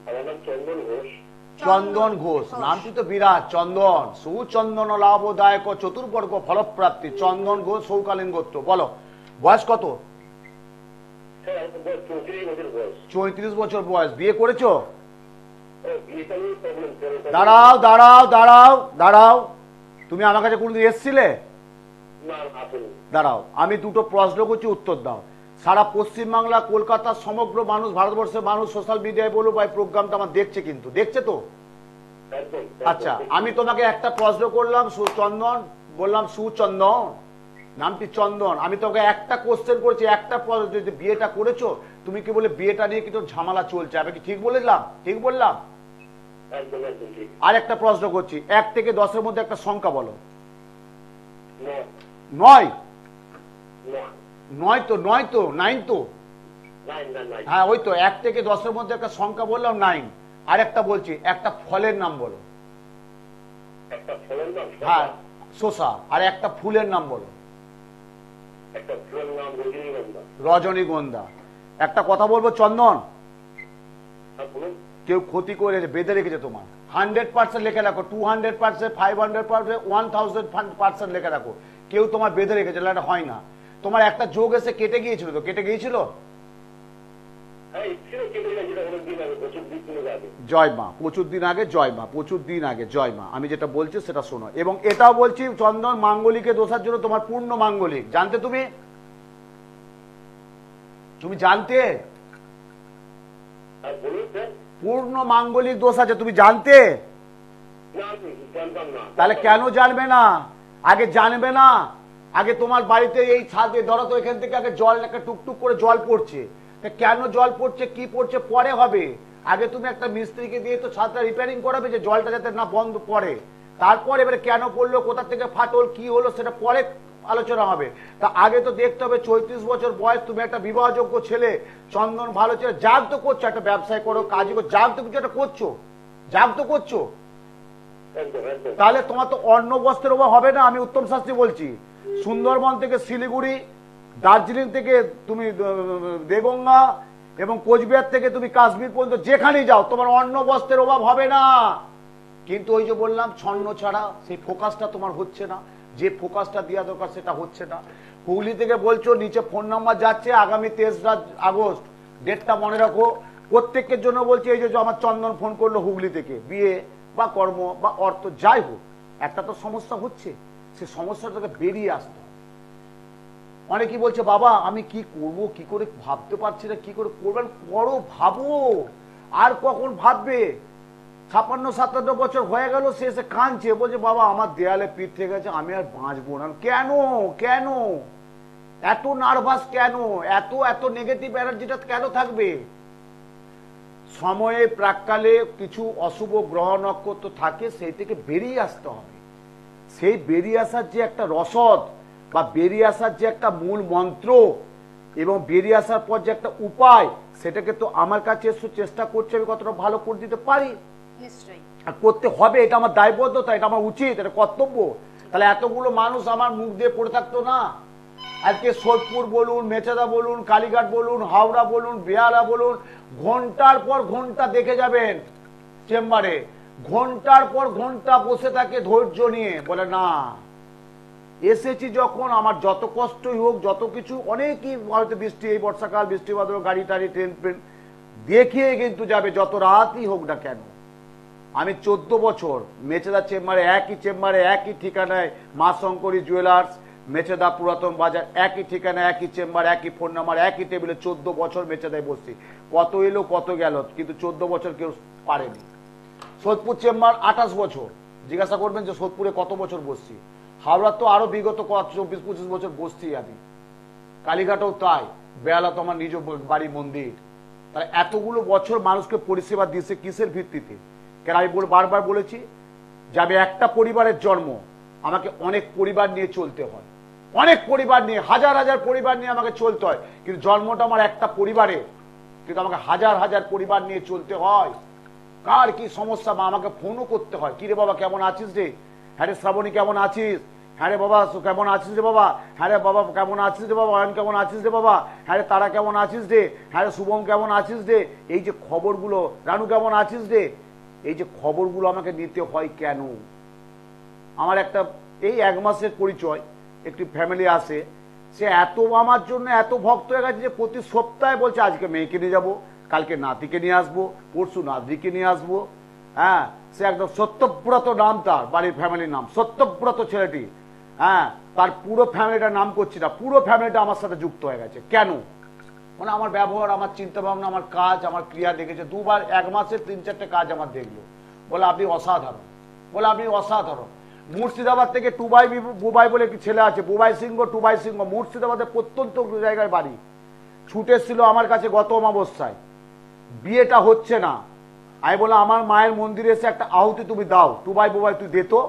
Speaker 3: আমার নাম চন্দন ঘোষ।
Speaker 2: চন্দন ঘোষ, নামটি তো বিরাট। চন্দন, সুচন্দন লাভদায়ক চতুর্বর্গ ফলপ্রাপ্তি। চন্দন ঘোষ, সৌকালীন গোত্র। বলো বয়স কত?
Speaker 3: স্যার আমার বয়স 34 বছর বয়স।
Speaker 2: 34 বছর বয়স। বিয়ে করেছো?
Speaker 3: বিয়েটা নিয়ে প্রবলেম স্যার।
Speaker 2: দাঁড়াও দাঁড়াও দাঁড়াও দাঁড়াও, তুমি আমার কাছে কোনদিন এসেছিলে?
Speaker 3: না, আসেনি।
Speaker 2: দাঁড়াও, আমি দুটো প্রশ্ন করছি, উত্তর দাও। সারা পশ্চিমবাংলা, কলকাতা, সমগ্র মানুষ, ভারতবর্ষের মানুষ সোশ্যাল মিডিয়ায় বলো ভাই প্রোগ্রামটা আমার দেখছে, কিন্তু দেখছে তো?
Speaker 3: একদম।
Speaker 2: আচ্ছা, আমি তোমাকে একটা প্রশ্ন করলাম, সুচন্দন বললাম, সুচন্দন নামটি চন্দন। আমি তোমাকে একটা কোশ্চেন করেছি, একটা প্রশ্ন, যে বিয়েটা করেছো, তুমি কি বলে বিয়েটা নিয়ে কিন্তু ঝামেলা চলছে, আমি কি ঠিক বললাম? ঠিক বললাম?
Speaker 3: একদম একদম ঠিক।
Speaker 2: আর একটা প্রশ্ন করছি, 1 থেকে 10-এর মধ্যে একটা সংখ্যা বলো।
Speaker 3: না,
Speaker 2: 9?
Speaker 3: না,
Speaker 2: 9 তো, 9 তো, 9 তো।
Speaker 3: নাই না নাই।
Speaker 2: হ্যাঁ ওই তো, 1 থেকে 10-এর মধ্যে একটা সংখ্যা বললাম, 9। আর একটা বলছি, একটা ফলের নাম বলো।
Speaker 3: একটা ফলের নাম
Speaker 2: হ্যাঁ, শসা। আর একটা ফুলের নাম বলো।
Speaker 3: একটা ফুলের নাম রজনীগন্ধা।
Speaker 2: রজনীগন্ধা। একটা কথা বলবো চন্দন,
Speaker 3: হ্যাঁ বলুন।
Speaker 2: কেউ ক্ষতি করে বেঁধে রেখেছে তোমার। 100% লিখে রাখো, 200%, 500%, 1000% লিখে রাখো। কেউ তোমার বেঁধে রেখেছে, এটা হয় না। তোমার একটা যোগ এসে কেটে গিয়েছিল তো, কেটে গিয়েছিল?
Speaker 3: হ্যাঁ ছিল, কেটে গেছিল অনেকদিন আগে, প্রচুর দিন আগে।
Speaker 2: জয় মা, প্রচুর দিন আগে, জয় মা, প্রচুর দিন আগে, জয় মা। আমি যেটা বলছি সেটা শোনো, এবং এটাও বলছি চন্দন, মাঙ্গলিকে দোষার জন্য তোমার পূর্ণ মাঙ্গলিক, জানতে তুমি? তুমি জানতে?
Speaker 3: আর বলুন স্যার।
Speaker 2: পূর্ণ মাঙ্গলিক দোষ আছে, তুমি জানতে?
Speaker 3: না, আমি জানতাম না।
Speaker 2: তাহলে কেন জানবে না? আগে জানবে না, আগে তোমার বাড়িতে এই ছাদে ধরো তো, এখান থেকে আগে জল, একটা টুকটুক করে জল পড়ছে, তা কেন জল পড়ছে, কি পড়ছে পরে হবে। আগে তুমি একটা মিস্ত্রিকে দিয়ে তো ছাদটা রিপেয়ারিং করাবে, যে জলটা যাতে না বন্ধ পড়ে। তারপর এবারে কেন পড়লো, কোথা থেকে ফাটল, কি হলো, সেটা পরে আলোচনা হবে। তা আগে তো দেখতে হবে 34 বছর বয়স, তুমি একটা বিবাহযোগ্য ছেলে, চন্দন ভালো ছেলে, যাগ তো করছো, একটা ব্যবসায় করো, কাজই করো, যাগ তো কিছু একটা করছো, যাগ তো করছো।
Speaker 3: একদম একদম।
Speaker 2: তাহলে তোমার তো অন্ন বস্ত্রের অভাব হবে না। আমি উত্তম শাস্ত্রী বলছি, সুন্দরবন থেকে শিলিগুড়ি, দার্জিলিং থেকে তুমি দেগঙ্গা, এবং কোচবিহার থেকে তুমি কাশ্মীর পর্যন্ত যেখানেই যাও, তোমার অন্ন বস্ত্রের অভাব হবে না। কিন্তু ওই যে বললাম, ছন্ন ছাড়া সেই ফোকাসটা তোমার হচ্ছে না, যে ফোকাসটা দেওয়া দরকার সেটা হচ্ছে না। হুগলি থেকে বলছো, নিচে ফোন নাম্বার যাচ্ছে, আগামী 23 আগস্ট ডেটটা মনে রাখো। প্রত্যেকের জন্য বলছি, এই যে আমার চন্দন ফোন করলো হুগলি থেকে, বিয়ে বা কর্ম বা অর্থ যাই হোক, একটা তো সমস্যা হচ্ছে, সে সমস্যাটাকে বেরিয়ে আসতে হবে। অনেকেই বলছে বাবা আমি কি করব, কি করে ভাবতে পারছি না, কি করে করবেন, করো, ভাবো। আর কখন ভাববে? 56-57 বছর হয়ে গেল, সে এসে কাঁদছে, বলছে বাবা আমার দেয়ালে পিঠ থেকে গেছে, আমি আর বাঁচবো না। কেন কেন এত নার্ভাস, কেন এত এত নেগেটিভ এনার্জিটা কেন থাকবে? সময়ে প্রাককালে কিছু অশুভ গ্রহ নক্ষত্র থাকে, সেই থেকে বেরিয়ে আসতে হবে। সেই বেরিয়ে আসার যে একটা রসদ বা বেরিয়ে আসার যে একটা মূল মন্ত্র এবং বেরিয়ে আসার পর যে একটা উপায়, সেটাকে তো আমার কাছে এসে চেষ্টা করছে আমি কতটা ভালো করে দিতে পারি।
Speaker 1: নিশ্চয়ই
Speaker 2: আর করতে হবে, এটা আমার দায়বদ্ধতা, এটা আমার উচিত, এটা কর্তব্য। তাহলে এতগুলো মানুষ আমার মুখ দিয়ে পড়ে থাকতো না। আজকে সোদপুর বলুন, মেচেদা বলুন, কালীঘাট বলুন, হাওড়া বলুন, বেহালা বলুন, ঘন্টার পর ঘন্টা দেখে যাবেন চেম্বারে, ঘন্টার পর ঘন্টা বসে থাকে ধৈর্য নিয়ে, বলে না এসেছি যখন, আমার যত কষ্টই হোক, যত কিছু, অনেকই হয়তো বৃষ্টি, এই বর্ষাকাল, বৃষ্টি বাদল, গাড়ি টাড়ি, ট্রেন ফ্রেন দেখিয়ে কিন্তু যাবে, যত রাতই হোক না কেন। আমি 14 বছর মেচেদা চেম্বারে, একই চেম্বারে, একই ঠিকানায়, মা শঙ্করী জুয়েলার্স, মেচেদা পুরাতন বাজার, একই ঠিকানা, একই চেম্বার, একই ফোন নাম্বার, একই টেবিলে 14 বছর মেচেদায় বসছি। কত এলো কত গেল, কিন্তু 14 বছর কেউ পারেনি। সোদপুর চেম্বার 28 বছর, জিজ্ঞাসা করবেন যে সোদপুরে কত বছর বসছি। হাওড়া তো আরো বিগত 24-25 বছর বসছি আমি। কালীঘাটও তাই, বেহালা তো আমার নিজ বাড়ি মন্দির। তাহলে এতগুলো বছর মানুষকে পরিষেবা দিয়েছে কিসের ভিত্তিতে? কেন আমি বারবার বলেছি যে আমি একটা পরিবারের জন্ম, আমাকে অনেক পরিবার নিয়ে চলতে হয়, অনেক পরিবার নিয়ে, হাজার হাজার পরিবার নিয়ে আমাকে চলতে হয়, কিন্তু জন্মটা আমার একটা পরিবারে, কিন্তু আমাকে হাজার হাজার পরিবার নিয়ে চলতে হয়। কার কি সমস্যা বা আমাকে ফোনও করতে হয়, কিরে বাবা কেমন আছিস রে, হ্যাঁ রে শ্রাবণী কেমন আছিস, হ্যাঁ রে বাবা কেমন আছিস রে বাবা, হ্যাঁ রে বাবা কেমন আছিস রে বাবা, অয়ন কেমন আছিস রে বাবা, হ্যাঁ রে তারা কেমন আছিস রে, হ্যাঁ রে শুভম কেমন আছিস রে, এই যে খবরগুলো, রানু কেমন আছিস রে, এই যে খবরগুলো আমাকে নিতে হয় কেন? আমার একটা এই 1 মাসের পরিচয়, একটি ফ্যামিলি আসে, সে এত আমার জন্য এত ভক্ত হয়ে গেছে যে প্রতি সপ্তাহে বলছে আজকে মেয়েকে নিয়ে যাবো, কালকে নাতিকে নিয়ে আসবো, পরশু নাতিকে নিয়ে আসবো। হ্যাঁ, সে একদম সত্যব্রত নাম, তার বাড়ির ফ্যামিলির নাম সত্যব্রত ছেলেটি। হ্যাঁ, তার পুরো ফ্যামিলিটার নাম করছি না, পুরো ফ্যামিলিটা আমার সাথে যুক্ত হয়ে গেছে। কেন? মানে আমার ব্যবহার, আমার চিন্তা ভাবনা, আমার কাজ, আমার ক্রিয়া দেখেছে। 2 বার 1 মাসে 3-4টে কাজ আমার দেখলো, বলে আপনি অসাধারণ, বলে আপনি অসাধারণ। মুর্শিদাবাদ থেকে বুবাই বলে একটি ছেলে আছে, বুবাই সিংহ, মুর্শিদাবাদের প্রত্যন্ত জায়গায় বাড়ি, ছুটে এসেছিল আমার কাছে গত অমাবস্যায়, বিয়েটা হচ্ছে না। আমি বলে আমার মায়ের মন্দিরে এসে একটা আহুতি তুমি দাও, বুবাই তুই দে তো।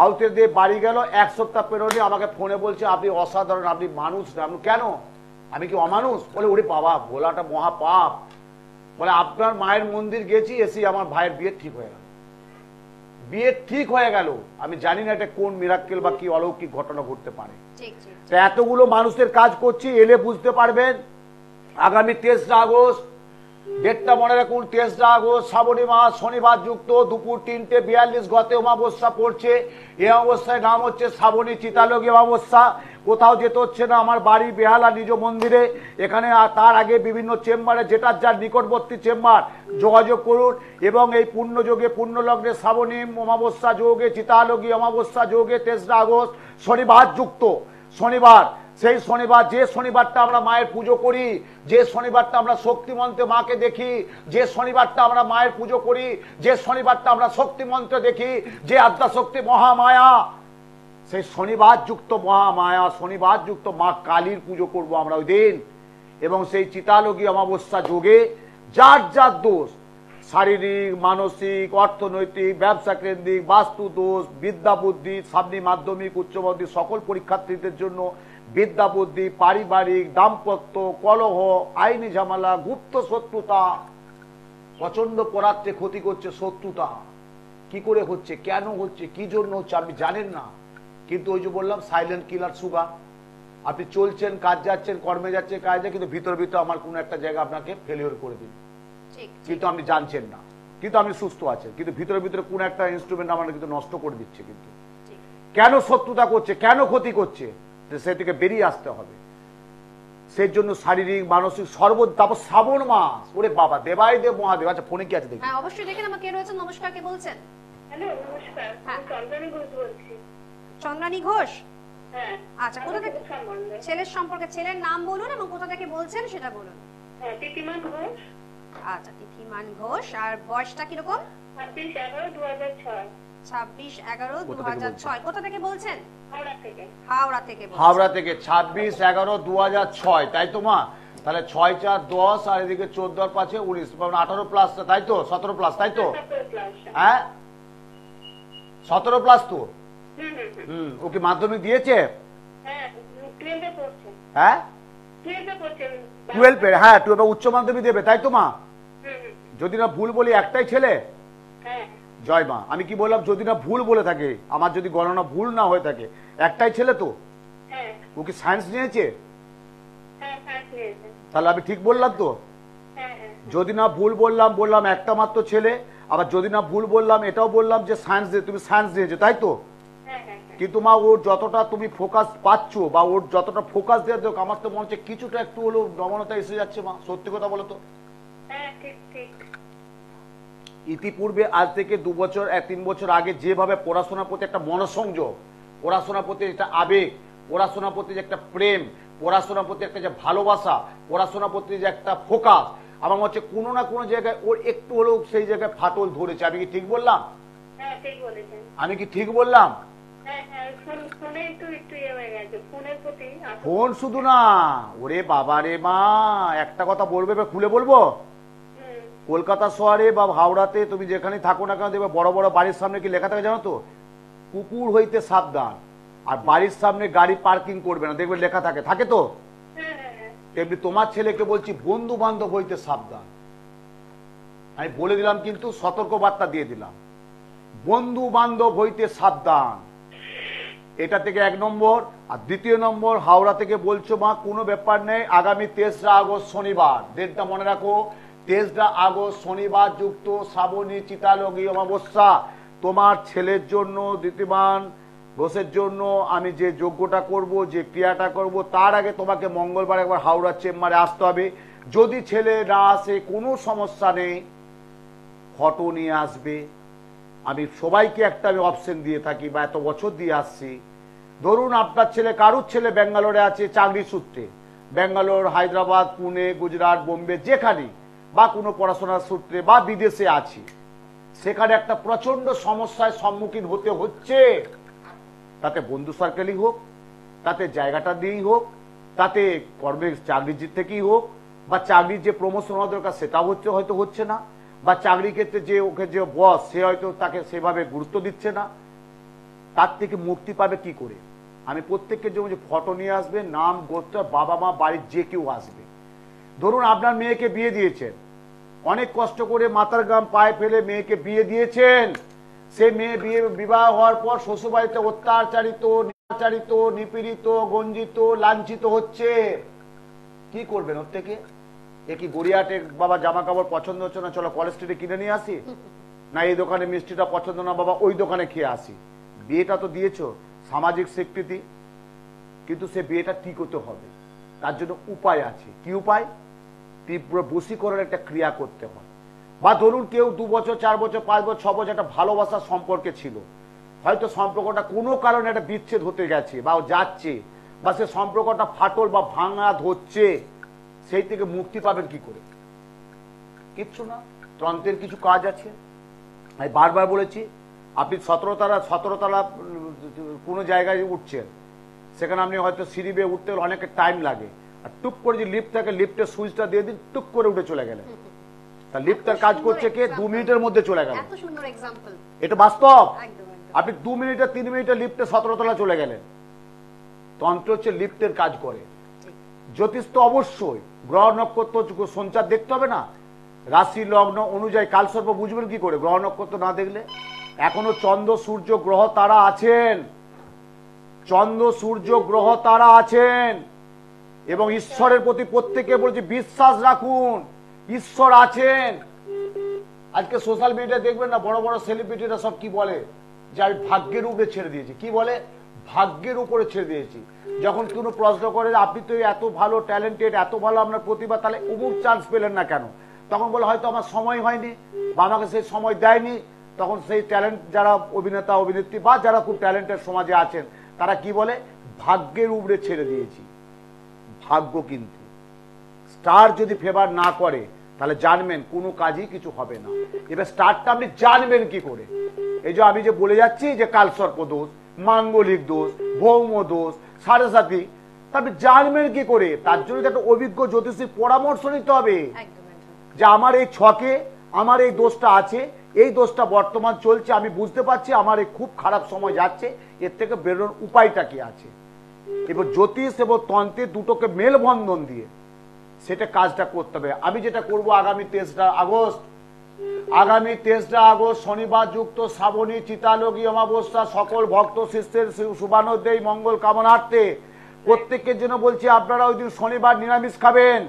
Speaker 2: আহুতি দিয়ে বাড়ি গেল, 1 সপ্তাহ পেরোনি আমাকে ফোনে বলছে আপনি অসাধারণ, আপনি মানুষ না। আমি কেন, আমি কি অমানুষ? বলে ওরে বাবা বলাটা মহাপাপ। বলে আপনার মায়ের মন্দির গেছি, এসে আমার ভাইয়ের বিয়ে ঠিক হয়ে গেল, বিয়ে ঠিক হয়ে গেল। আমি জানি না এটা কোন মিরাক্কেল বা কি অলৌকিক ঘটনা ঘটতে পারে। এতগুলো মানুষের কাজ করছি, এলে বুঝতে পারবেন। আগামী 23 আগস্ট, ডেটটা মনে রাখুন, 23 আগস্ট শ্রাবণী মাস, শনিবার যুক্ত, দুপুর 3:42 গতে অমাবস্যা পড়ছে। এই অমাবস্যায় নাম হচ্ছে শ্রাবণী চিতালগী অমাবস্যা। কোথাও যেতে হচ্ছে না, আমার বাড়ি বেহালা নিজ মন্দিরে, এখানে তার আগে বিভিন্ন চেম্বারে, যেটার যার নিকটবর্তী চেম্বার যোগাযোগ করুন। এবং এই পুণ্যযোগে, পুণ্যলগ্নে শ্রাবণী অমাবস্যা যোগে, চিতালগী অমাবস্যা যোগে 23 আগস্ট শনিবার যুক্ত। শনিবার, সেই শনিবার, যে শনিবারটা আমরা মায়ের পুজো করি, যে শনিবারটা আমরা শক্তি মন্ত্রে মাকে দেখি, যে শনিবারটা আমরা মায়ের পুজো করি, যে শনিবারটা আমরা শক্তি মন্ত্রে দেখি, যে আদ্যাশক্তি মহামায়া, সেই শনিবার যুক্ত মহামায়া, শনিবার যুক্ত মা কালীর পুজো করব আমরা ওই দিন। এবং সেই চিতালগী অমাবস্যা যোগে যার যার দোষ, শারীরিক, মানসিক, অর্থনৈতিক, ব্যবসা কেন্দ্রিক, বাস্তু দোষ, বিদ্যা বুদ্ধি, সামনে মাধ্যমিক, উচ্চ মাধ্যমিক সকল পরীক্ষার্থীদের জন্য বিদ্যা বুদ্ধি, পারিবারিক, দাম্পত্য কলহ, আইনি ঝামেলা, গুপ্ত শত্রুতা, প্রচন্ড পরাত্রে ক্ষতি করছে শত্রুতা, কি করে হচ্ছে, কেন হচ্ছে, কি জন্য হচ্ছে আপনি জানেন না। কিন্তু ওই যে বললাম সাইলেন্ট কিলার সুগা, আপনি চলছেন, কাজ যাচ্ছেন, কর্মে যাচ্ছেন, কাজে, কিন্তু ভিতর ভিতর আমার কোনো একটা জায়গা আপনাকে ফেলিওর করে দিন, কিন্তু আপনি জানছেন না, কিন্তু আপনি সুস্থ আছেন, কিন্তু ভিতরে ভিতরে কোন একটা ইনস্ট্রুমেন্ট আমার কিন্তু নষ্ট করে দিচ্ছে। কিন্তু কেন শত্রুতা করছে, কেন ক্ষতি করছে, সে থেকে বেরিয়ে আসতে হবে। সেই জন্য শারীরিক, মানসিক তারপর শ্রাবণ মাস, ওরে বাবা দেবাই দেব মহাদেব। আচ্ছা ফোনে কি আছে দেখি?
Speaker 1: হ্যাঁ অবশ্যই দেখেন, আমাকে রয়েছে। নমস্কার, কে বলছেন?
Speaker 4: হ্যালো নমস্কার, আমি চন্দ্রানী ঘোষ বলছি।
Speaker 1: চন্দ্রানী ঘোষ?
Speaker 4: হ্যাঁ।
Speaker 1: আচ্ছা, কোথা থেকে? ছেলের সম্পর্কে, ছেলের নাম বলুন এবং কোথা থেকে বলছেন সেটা বলুন।
Speaker 4: হ্যাঁ, তিতিমান ঘোষ।
Speaker 1: আচ্ছা, তিথিমান ঘোষ। আর বয়সটা কিরকম?
Speaker 4: 26/11/2006।
Speaker 1: 26/11/2006। কোথা থেকে বলছেন?
Speaker 4: হাওড়া থেকে।
Speaker 1: হাওড়া থেকে বলছেন।
Speaker 2: হাওড়া থেকে 26/11/2006, তাই তো মা? তাহলে 6/4/10 আর এদিকে 14 আর 5 19, 18 প্লাস, তাই তো? 17 প্লাস, তাই তো?
Speaker 4: 17 ক্লাস।
Speaker 2: হ্যাঁ 17 প্লাস তো। ও কি মাধ্যমিক দিয়েছে?
Speaker 4: হ্যাঁ 12 এ পড়ছে।
Speaker 2: হ্যাঁ
Speaker 4: 12 এ পড়ছে।
Speaker 2: 12 হ্যাঁ 12 উচ্চ মাধ্যমিক দেবে, তাই তো মা?
Speaker 4: হুম।
Speaker 2: যদি না ভুল বলি, একটাই ছেলে?
Speaker 4: হ্যাঁ
Speaker 2: জয় মা। আমি কি বললাম? যদি না ভুল বলে থাকে, আমার যদি গণনা ভুল না হয়ে থাকে, একটাই ছেলে তো?
Speaker 4: হ্যাঁ
Speaker 2: ও কি সায়েন্স নিয়েছে?
Speaker 4: হ্যাঁ সায়েন্স নিয়েছে।
Speaker 2: তাহলে আমি ঠিক বললাম তো?
Speaker 4: হ্যাঁ হ্যাঁ
Speaker 2: যদি না ভুল বললাম একটা মাত্র ছেলে। আবার যদি না ভুল বললাম, এটাও বললাম যে সায়েন্স দিয়ে, তুমি সায়েন্স দিয়েছো, তাই তো?
Speaker 4: হ্যাঁ হ্যাঁ।
Speaker 2: কিন্তু মা ওর যতটা তুমি ফোকাস পাচ্ছ, বা ওর যতটা ফোকাস দেওয়ার দরকার, আমার তো মনে হচ্ছে কিছুটা একটু হলেও নমনতা এসে যাচ্ছে মা। সত্যি কথা বলো তো।
Speaker 4: হ্যাঁ ঠিক ঠিক।
Speaker 2: ইতিপূর্বে আজ থেকে 2 বছর 3 বছর আগে যেভাবে পড়াশোনার প্রতি একটা মনোসংযোগ, পড়াশোনার প্রতি একটা আবেগ, পড়াশোনার প্রতি যে একটা প্রেম, পড়াশোনার প্রতি একটা যে ভালোবাসা, পড়াশোনার প্রতি যে একটা ফোকাস, আমার মনে হচ্ছে কোনো না কোনো জায়গায় ওর একটু হলেও সেই জায়গায় ফাটল ধরেছে। আমি কি ঠিক বললাম?
Speaker 4: হ্যাঁ ঠিক বলেছেন।
Speaker 2: আমি কি ঠিক বললাম?
Speaker 4: হ্যাঁ হ্যাঁ ফোনে একটু ইয়ে হয়ে গেছে, ফোনের প্রতি আসক্তি।
Speaker 2: ফোন শুধু না, ওরে বাবা রে মা, একটা কথা বলবে, এবার খুলে বলবো। কলকাতা শহরে বা হাওড়াতে তুমি যেখানে থাকো না কেন, দেখবে বড় বড় বাড়ির সামনে কি লেখা থাকে জানো তো? কুকুর হইতে সাবধান। আর বাড়ির সামনে গাড়ি পার্কিং করবে না, দেখবে লেখা থাকে, থাকে তো?
Speaker 4: হ্যাঁ হ্যাঁ হ্যাঁ।
Speaker 2: তেমনি তোমার ছেলেকে বলছি, বন্ধু বান্ধব হইতে সাবধান। আমি বলে দিলাম, কিন্তু সতর্ক বার্তা দিয়ে দিলাম, বন্ধু বান্ধব হইতে সাবধান। এটা থেকে 1 নম্বর। আর 2 নম্বর, হাওড়া থেকে বলছো মা, কোনো ব্যাপার নেই, আগামী 23 আগস্ট শনিবার, ডেটটা মনে রাখো, 23 আগস্ট শনিবার যুক্ত শ্রাবণী চিতালগী অমাবস্যা। তোমার ছেলের জন্য, দ্বিতীয়মান ঘোষের জন্য আমি যে যজ্ঞটা করব, যে ক্রিয়াটা করব, তার আগে তোমাকে মঙ্গলবার একবার হাওড়ার চেম্বারে আসতে হবে। যদি ছেলে না আসে, কোনো সমস্যা নেই, ফটো নিয়ে আসবে। আমি সবাইকে একটা আমি অপশন দিয়ে থাকি, বা এত বছর দিয়ে আসছি। ধরুন আপনার ছেলে, কারুর ছেলে ব্যাঙ্গালোরে আছে চাকরি সূত্রে, ব্যাঙ্গালোর, হায়দ্রাবাদ, পুনে, গুজরাট, বোম্বে, যেখানে, বা কোনো পড়াশোনার সূত্রে, বা বিদেশে আছি, সেখানে একটা প্রচন্ড সমস্যার সম্মুখীন হতে হচ্ছে। তাতে বন্ধু সার্কেলই হোক, তাতে জায়গাটা দিয়েই হোক, তাতে কর্মের চাকরির থেকেই হোক, বা চাকরির যে প্রমোশন হওয়া দরকার সেটাও হয়তো হচ্ছে না, বা চাকরির ক্ষেত্রে যে ওকে যে বস, সে হয়তো তাকে সেভাবে গুরুত্ব দিচ্ছে না। তার থেকে মুক্তি পাবে কি করে? আমি প্রত্যেকের জন্য যে ফটো নিয়ে আসবে, নাম, গোত্র, বাবা মা, বাড়ির যে কেউ আসবে। ধরুন আপনার মেয়েকে বিয়ে দিয়েছেন, অনেক কষ্ট করে মাথার গাম পায়ে ফেলে মেয়েকে বিয়ে দিয়েছেন। সে মেয়ে বিবাহ হওয়ার পর শ্বশুরবাড়িতে অত্যাচারিত, নিপীড়িত, গঞ্জিত, লাঞ্ছিত হচ্ছে। কি করবেন ওর থেকে? এ কি গড়িয়াহাটে বাবা জামা কাপড় পছন্দ হচ্ছে না, চলো কলেজ স্ট্রিটে কিনে নিয়ে আসি? না এই দোকানে মিষ্টিটা পছন্দ না বাবা, ওই দোকানে খেয়ে আসি? বিয়েটা তো দিয়েছো সামাজিক স্বীকৃতি, কিন্তু সে বিয়েটা ঠিক হতে হবে। তার জন্য উপায় আছে। কি উপায়? তীব্র বশীকরণের একটা ক্রিয়া করতে হয়। বা ধরুন কেউ 2 বছর, 4 বছর, 5 বছর, 6 বছর একটা ভালোবাসার সম্পর্কে ছিল, হয়তো সম্পর্কটা কোনো কারণে একটা বিচ্ছেদ হতে গেছে বা যাচ্ছে, বা সে সম্পর্কটা ফাটল বা ভাঙা হচ্ছে, সেই থেকে মুক্তি পাবেন কি করে? কিচ্ছু না, তন্ত্রের কিছু কাজ আছে। আমি বারবার বলেছি, আপনি 17 তলা কোনো জায়গায় উঠছেন, সেখানে আপনি হয়তো সিঁড়ি বেয়ে উঠতে হলে অনেক টাইম লাগে, আর টুক করে যে লিফট থাকে, লিফটের সুইচটা দিয়ে দিন, টুক করে উঠে চলে গেলেন। তা লিফটের কাজ করছে কে? 2 মিনিটের মধ্যে চলে গেল।
Speaker 1: এত সুন্দর এক্সাম্পল,
Speaker 2: এটা বাস্তব।
Speaker 1: একদম একদম।
Speaker 2: আপনি 2 মিনিটে 3 মিনিটে লিফটে 17 তলা চলে গেলেন। তন্ত্র হচ্ছে লিফটের কাজ করে। জ্যোতিষ তো অবশ্যই, গ্রহ নক্ষত্র সঞ্চার দেখতে হবে না, রাশি লগ্ন অনুযায়ী কালসর্প বুঝবেন কি করে গ্রহ নক্ষত্র না দেখলে? এখনো চন্দ্র সূর্য গ্রহ তারা আছেন, চন্দ্র সূর্য গ্রহ তারা আছেন, এবং ঈশ্বরের প্রতি প্রত্যেকে বলছে বিশ্বাস রাখুন, ঈশ্বর আছেন। আজকে সোশ্যাল মিডিয়া দেখবেন না, বড় বড় সেলিব্রিটিরা সব কি বলে, যে আমি ভাগ্যের উপরে ছেড়ে দিয়েছি। কি বলে? ভাগ্যের উপরে ছেড়ে দিয়েছি। যখন কোনো প্রশ্ন করে আপনি তো এত ভালো ট্যালেন্টেড, এত ভালো আপনার প্রতিভা, তাহলে অমুক চান্স পেলেন না কেন? তখন বলে হয়তো আমার সময় হয়নি, বা আমাকে সেই সময় দেয়নি। তখন সেই ট্যালেন্ট যারা অভিনেতা অভিনেত্রী বা যারা খুব ট্যালেন্টেড সমাজে আছেন, তারা কি বলে? ভাগ্যের উপরে ছেড়ে দিয়েছি। ভাগ্য কিন্তু স্টার যদি ফেভার না করে, তাহলে জানবেন কোনো কাজই কিছু হবে না। এবার স্টারটা আপনি জানবেন কি করে? এই যে আমি যে বলে যাচ্ছি যে কালসর্প দোষ, মাঙ্গলিক দোষ, ভৌম দোষ, সাড়ে সাথী, আপনি জানবেন কি করে? তার জন্য একটা অভিজ্ঞ জ্যোতিষীর পরামর্শ নিতে হবে যে আমার এই ছকে আমার এই দোষটা আছে, এই দোষটা বর্তমান চলছে, আমি বুঝতে পারছি আমার এই খুব খারাপ সময় যাচ্ছে, এর থেকে বেরোনোর উপায়টা কি আছে। এবার জ্যোতিষ এবং তন্ত্রের দুটোকে মেলবন্ধন দিয়ে সেটা কাজটা করতে হবে। আমি যেটা করব আগামী 23 আগস্ট শনিবার যুক্ত শ্রাবণী চিতালোকী অমাবস্যা সকল ভক্ত শিষ্যের শুভানোদয় মঙ্গল কামনার্থে প্রত্যেকের জন্য বলছি আপনারা ওই দিন শনিবার নিরামিষ খাবেন।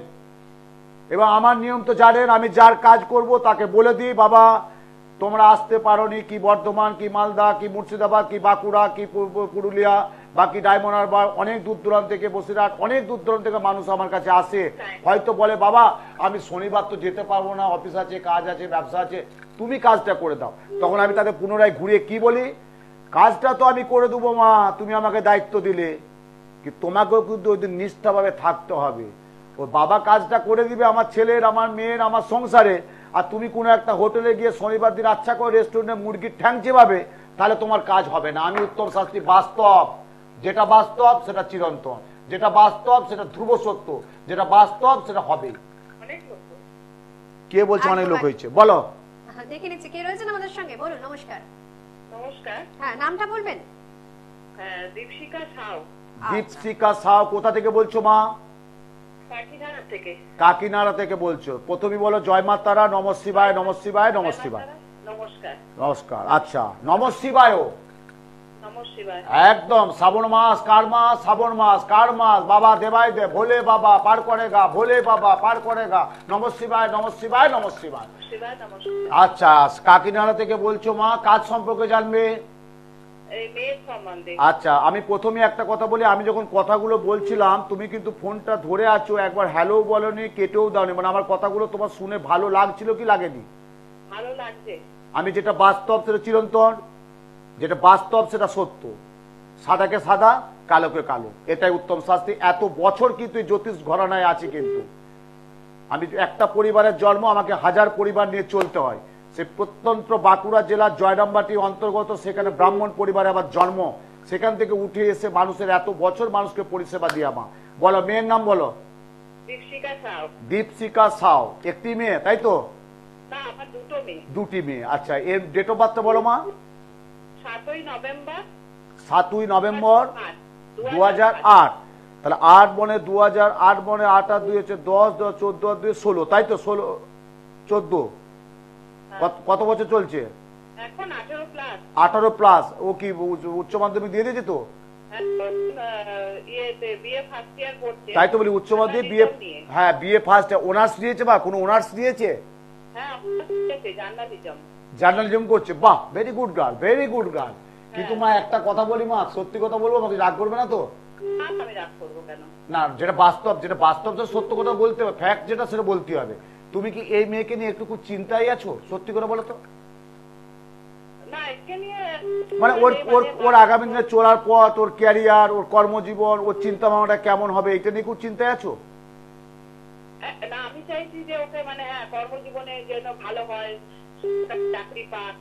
Speaker 2: এবং আমার নিয়ম তো জানেন, আমি যার কাজ করব তাকে বলে দিই বাবা তোমরা আসতে পারোনি, কি বর্ধমান, কি মালদা, কি মুর্শিদাবাদ, কি বাঁকুড়া, কি পুরুলিয়া, বাকি ডায়মন্ড হারবার, অনেক দূর দূরান্ত থেকে, বসিরহাট, অনেক দূর দূরান্ত থেকে মানুষ আমার কাছে আসে। হয়তো বলে বাবা আমি শনিবার তো যেতে পারবো না, অফিস আছে, কাজ আছে, ব্যবসা আছে, তুমি কাজটা করে দাও। তখন আমি তাদের পুনরায় ঘুরিয়ে কি বলি, কাজটা তো আমি করে দেবো মা, তুমি আমাকে দায়িত্ব দিলে, কি তোমাকেও কিন্তু ওই দিন নিষ্ঠাভাবে থাকতে হবে। ও বাবা কাজটা করে দিবে আমার ছেলের, আমার মেয়ের, আমার সংসারে, আর তুমি কোনো একটা হোটেলে গিয়ে শনিবার দিন আচ্ছা করে রেস্টুরেন্টে মুরগির ঠ্যাং চেবাবে, তাহলে তোমার কাজ হবে না। আমি উত্তম শাস্ত্রী বাস্তব, যেটা বাস্তব সেটা চিরন্তন, যেটা বাস্তব সেটা ধ্রুব সত্য, যেটা বাস্তব সেটা হবে।
Speaker 4: অনেক লোক তো।
Speaker 2: কে বলছে অনেক লোক হয়েছে? বলো।
Speaker 1: দেখে নিচ্ছি কে রয়েছেন আমাদের সঙ্গে। বলুন। নমস্কার।
Speaker 4: নমস্কার।
Speaker 1: হ্যাঁ, নামটা বলবেন?
Speaker 4: হ্যাঁ, দীপশিকা সাউ,
Speaker 2: দীপশিকা সাউ, কোথা থেকে বলছো মা?
Speaker 4: কাকিনাড়া থেকে।
Speaker 2: কাকিনাড়া থেকে বলছো। প্রথমে বলো জয় মা তারা, নম শিবায়, নম শিবায়, নম শিবায়।
Speaker 4: নমস্কার।
Speaker 2: নমস্কার। আচ্ছা, নম শিবায়।
Speaker 4: নমস্কার।
Speaker 2: একদম শ্রাবণ মাস, কার মাস? শ্রাবণ মাস, কার মাস? বাবা দেবাই দে, ভোলে বাবা পার করেগা, ভোলে বাবা পার করেগা। নম শিবায়, নম শিবায়, নম শিবায়। আচ্ছা, কাকিনাড়া থেকে বলছো মা, কাজ সম্পর্কে জানবে?
Speaker 4: এই মেয়ের সম্বন্ধে।
Speaker 2: আচ্ছা, আমি প্রথমে একটা কথা বলি, আমি যখন কথাগুলো বলছিলাম তুমি কিন্তু ফোনটা ধরে আছো, একবার হ্যালো বলনি, কেটেও দাওনি, মানে আমার কথাগুলো তোমার শুনে ভালো লাগছিল কি লাগেনি?
Speaker 4: ভালো লাগছে।
Speaker 2: আমি যেটা বাস্তব সেটা চিরন্তন, যেটা বাস্তব সেটা সত্য, সাদাকে সাদা, কালোকে কালো, এটাই উত্তম শাস্তি। এত বছর কিন্তু জ্যোতিষ ঘরানায় আছে, কিন্তু আমি একটা পরিবারের জন্ম, আমাকে 1000 পরিবার নিয়ে চলতে হয়। সে প্রত্যন্ত বাঁকুড়া জেলার জয়রামবাটি অন্তর্গত, সেখানে ব্রাহ্মণ পরিবারে আমার জন্ম, সেখান থেকে উঠে এসে মানুষের এত বছর মানুষকে পরিষেবা দিয়ে মা। বলো মেয়ের নাম বলো।
Speaker 4: দীপশিকা সাউ।
Speaker 2: দীপশিকা সাউ, একটি মেয়ে তাই তো?
Speaker 4: না, আমার দুটো মেয়ে।
Speaker 2: দুটি মেয়ে। আচ্ছা, এর ডেট অফ বার্থ বলো মা।
Speaker 4: 7ই নভেম্বর
Speaker 2: 2008। তাহলে 8 বনে 2008 বনে 8 আর 2 হচ্ছে 10, 10 14 আর 2 16, তাই তো? 16 14 কত বছর চলছে
Speaker 4: এখন? 18 প্লাস।
Speaker 2: 18 প্লাস। ও কি উচ্চ মাধ্যমিক দিয়ে দিয়েছে তো?
Speaker 4: বিএ ফার্স্ট ইয়ার পড়ছে।
Speaker 2: তাই তো বলি, উচ্চ মাধ্যমিক বিএ, হ্যাঁ বিএ ফার্স্ট। অনার্স দিয়েছে বা কোনো অনার্স দিয়েছে?
Speaker 4: হ্যাঁ, জার্নালিজম।
Speaker 2: জার্নালিজম করছে, বাহ, very good girl, very good girl. কিন্তু মা একটা কথা বলি মা, সত্যি কথা বলবো, আমাকে রাগ করবে না তো?
Speaker 4: আমি রাগ করবো কেন?
Speaker 2: না, যেটা বাস্তব, যেটা বাস্তব তো সত্য কথা বলতে হবে, ফ্যাক্ট যেটা সেটা বলতে হবে। তুমি কি এই মেয়েকে নিয়ে একটু চিন্তায় আছো? সত্যি করে বলো তো।
Speaker 4: না, একে নিয়ে
Speaker 2: মানে ওর আগামী দিনে চলার পথ, ওর ক্যারিয়ার, ওর কর্মজীবন, ওর চিন্তা ভাবনাটা কেমন হবে, এটা নিয়ে খুব চিন্তায় আছো?
Speaker 4: না, আমি চাইছি যে ওকে মানে কর্মজীবনে যেন ভালো হয়, চাকরি পাক।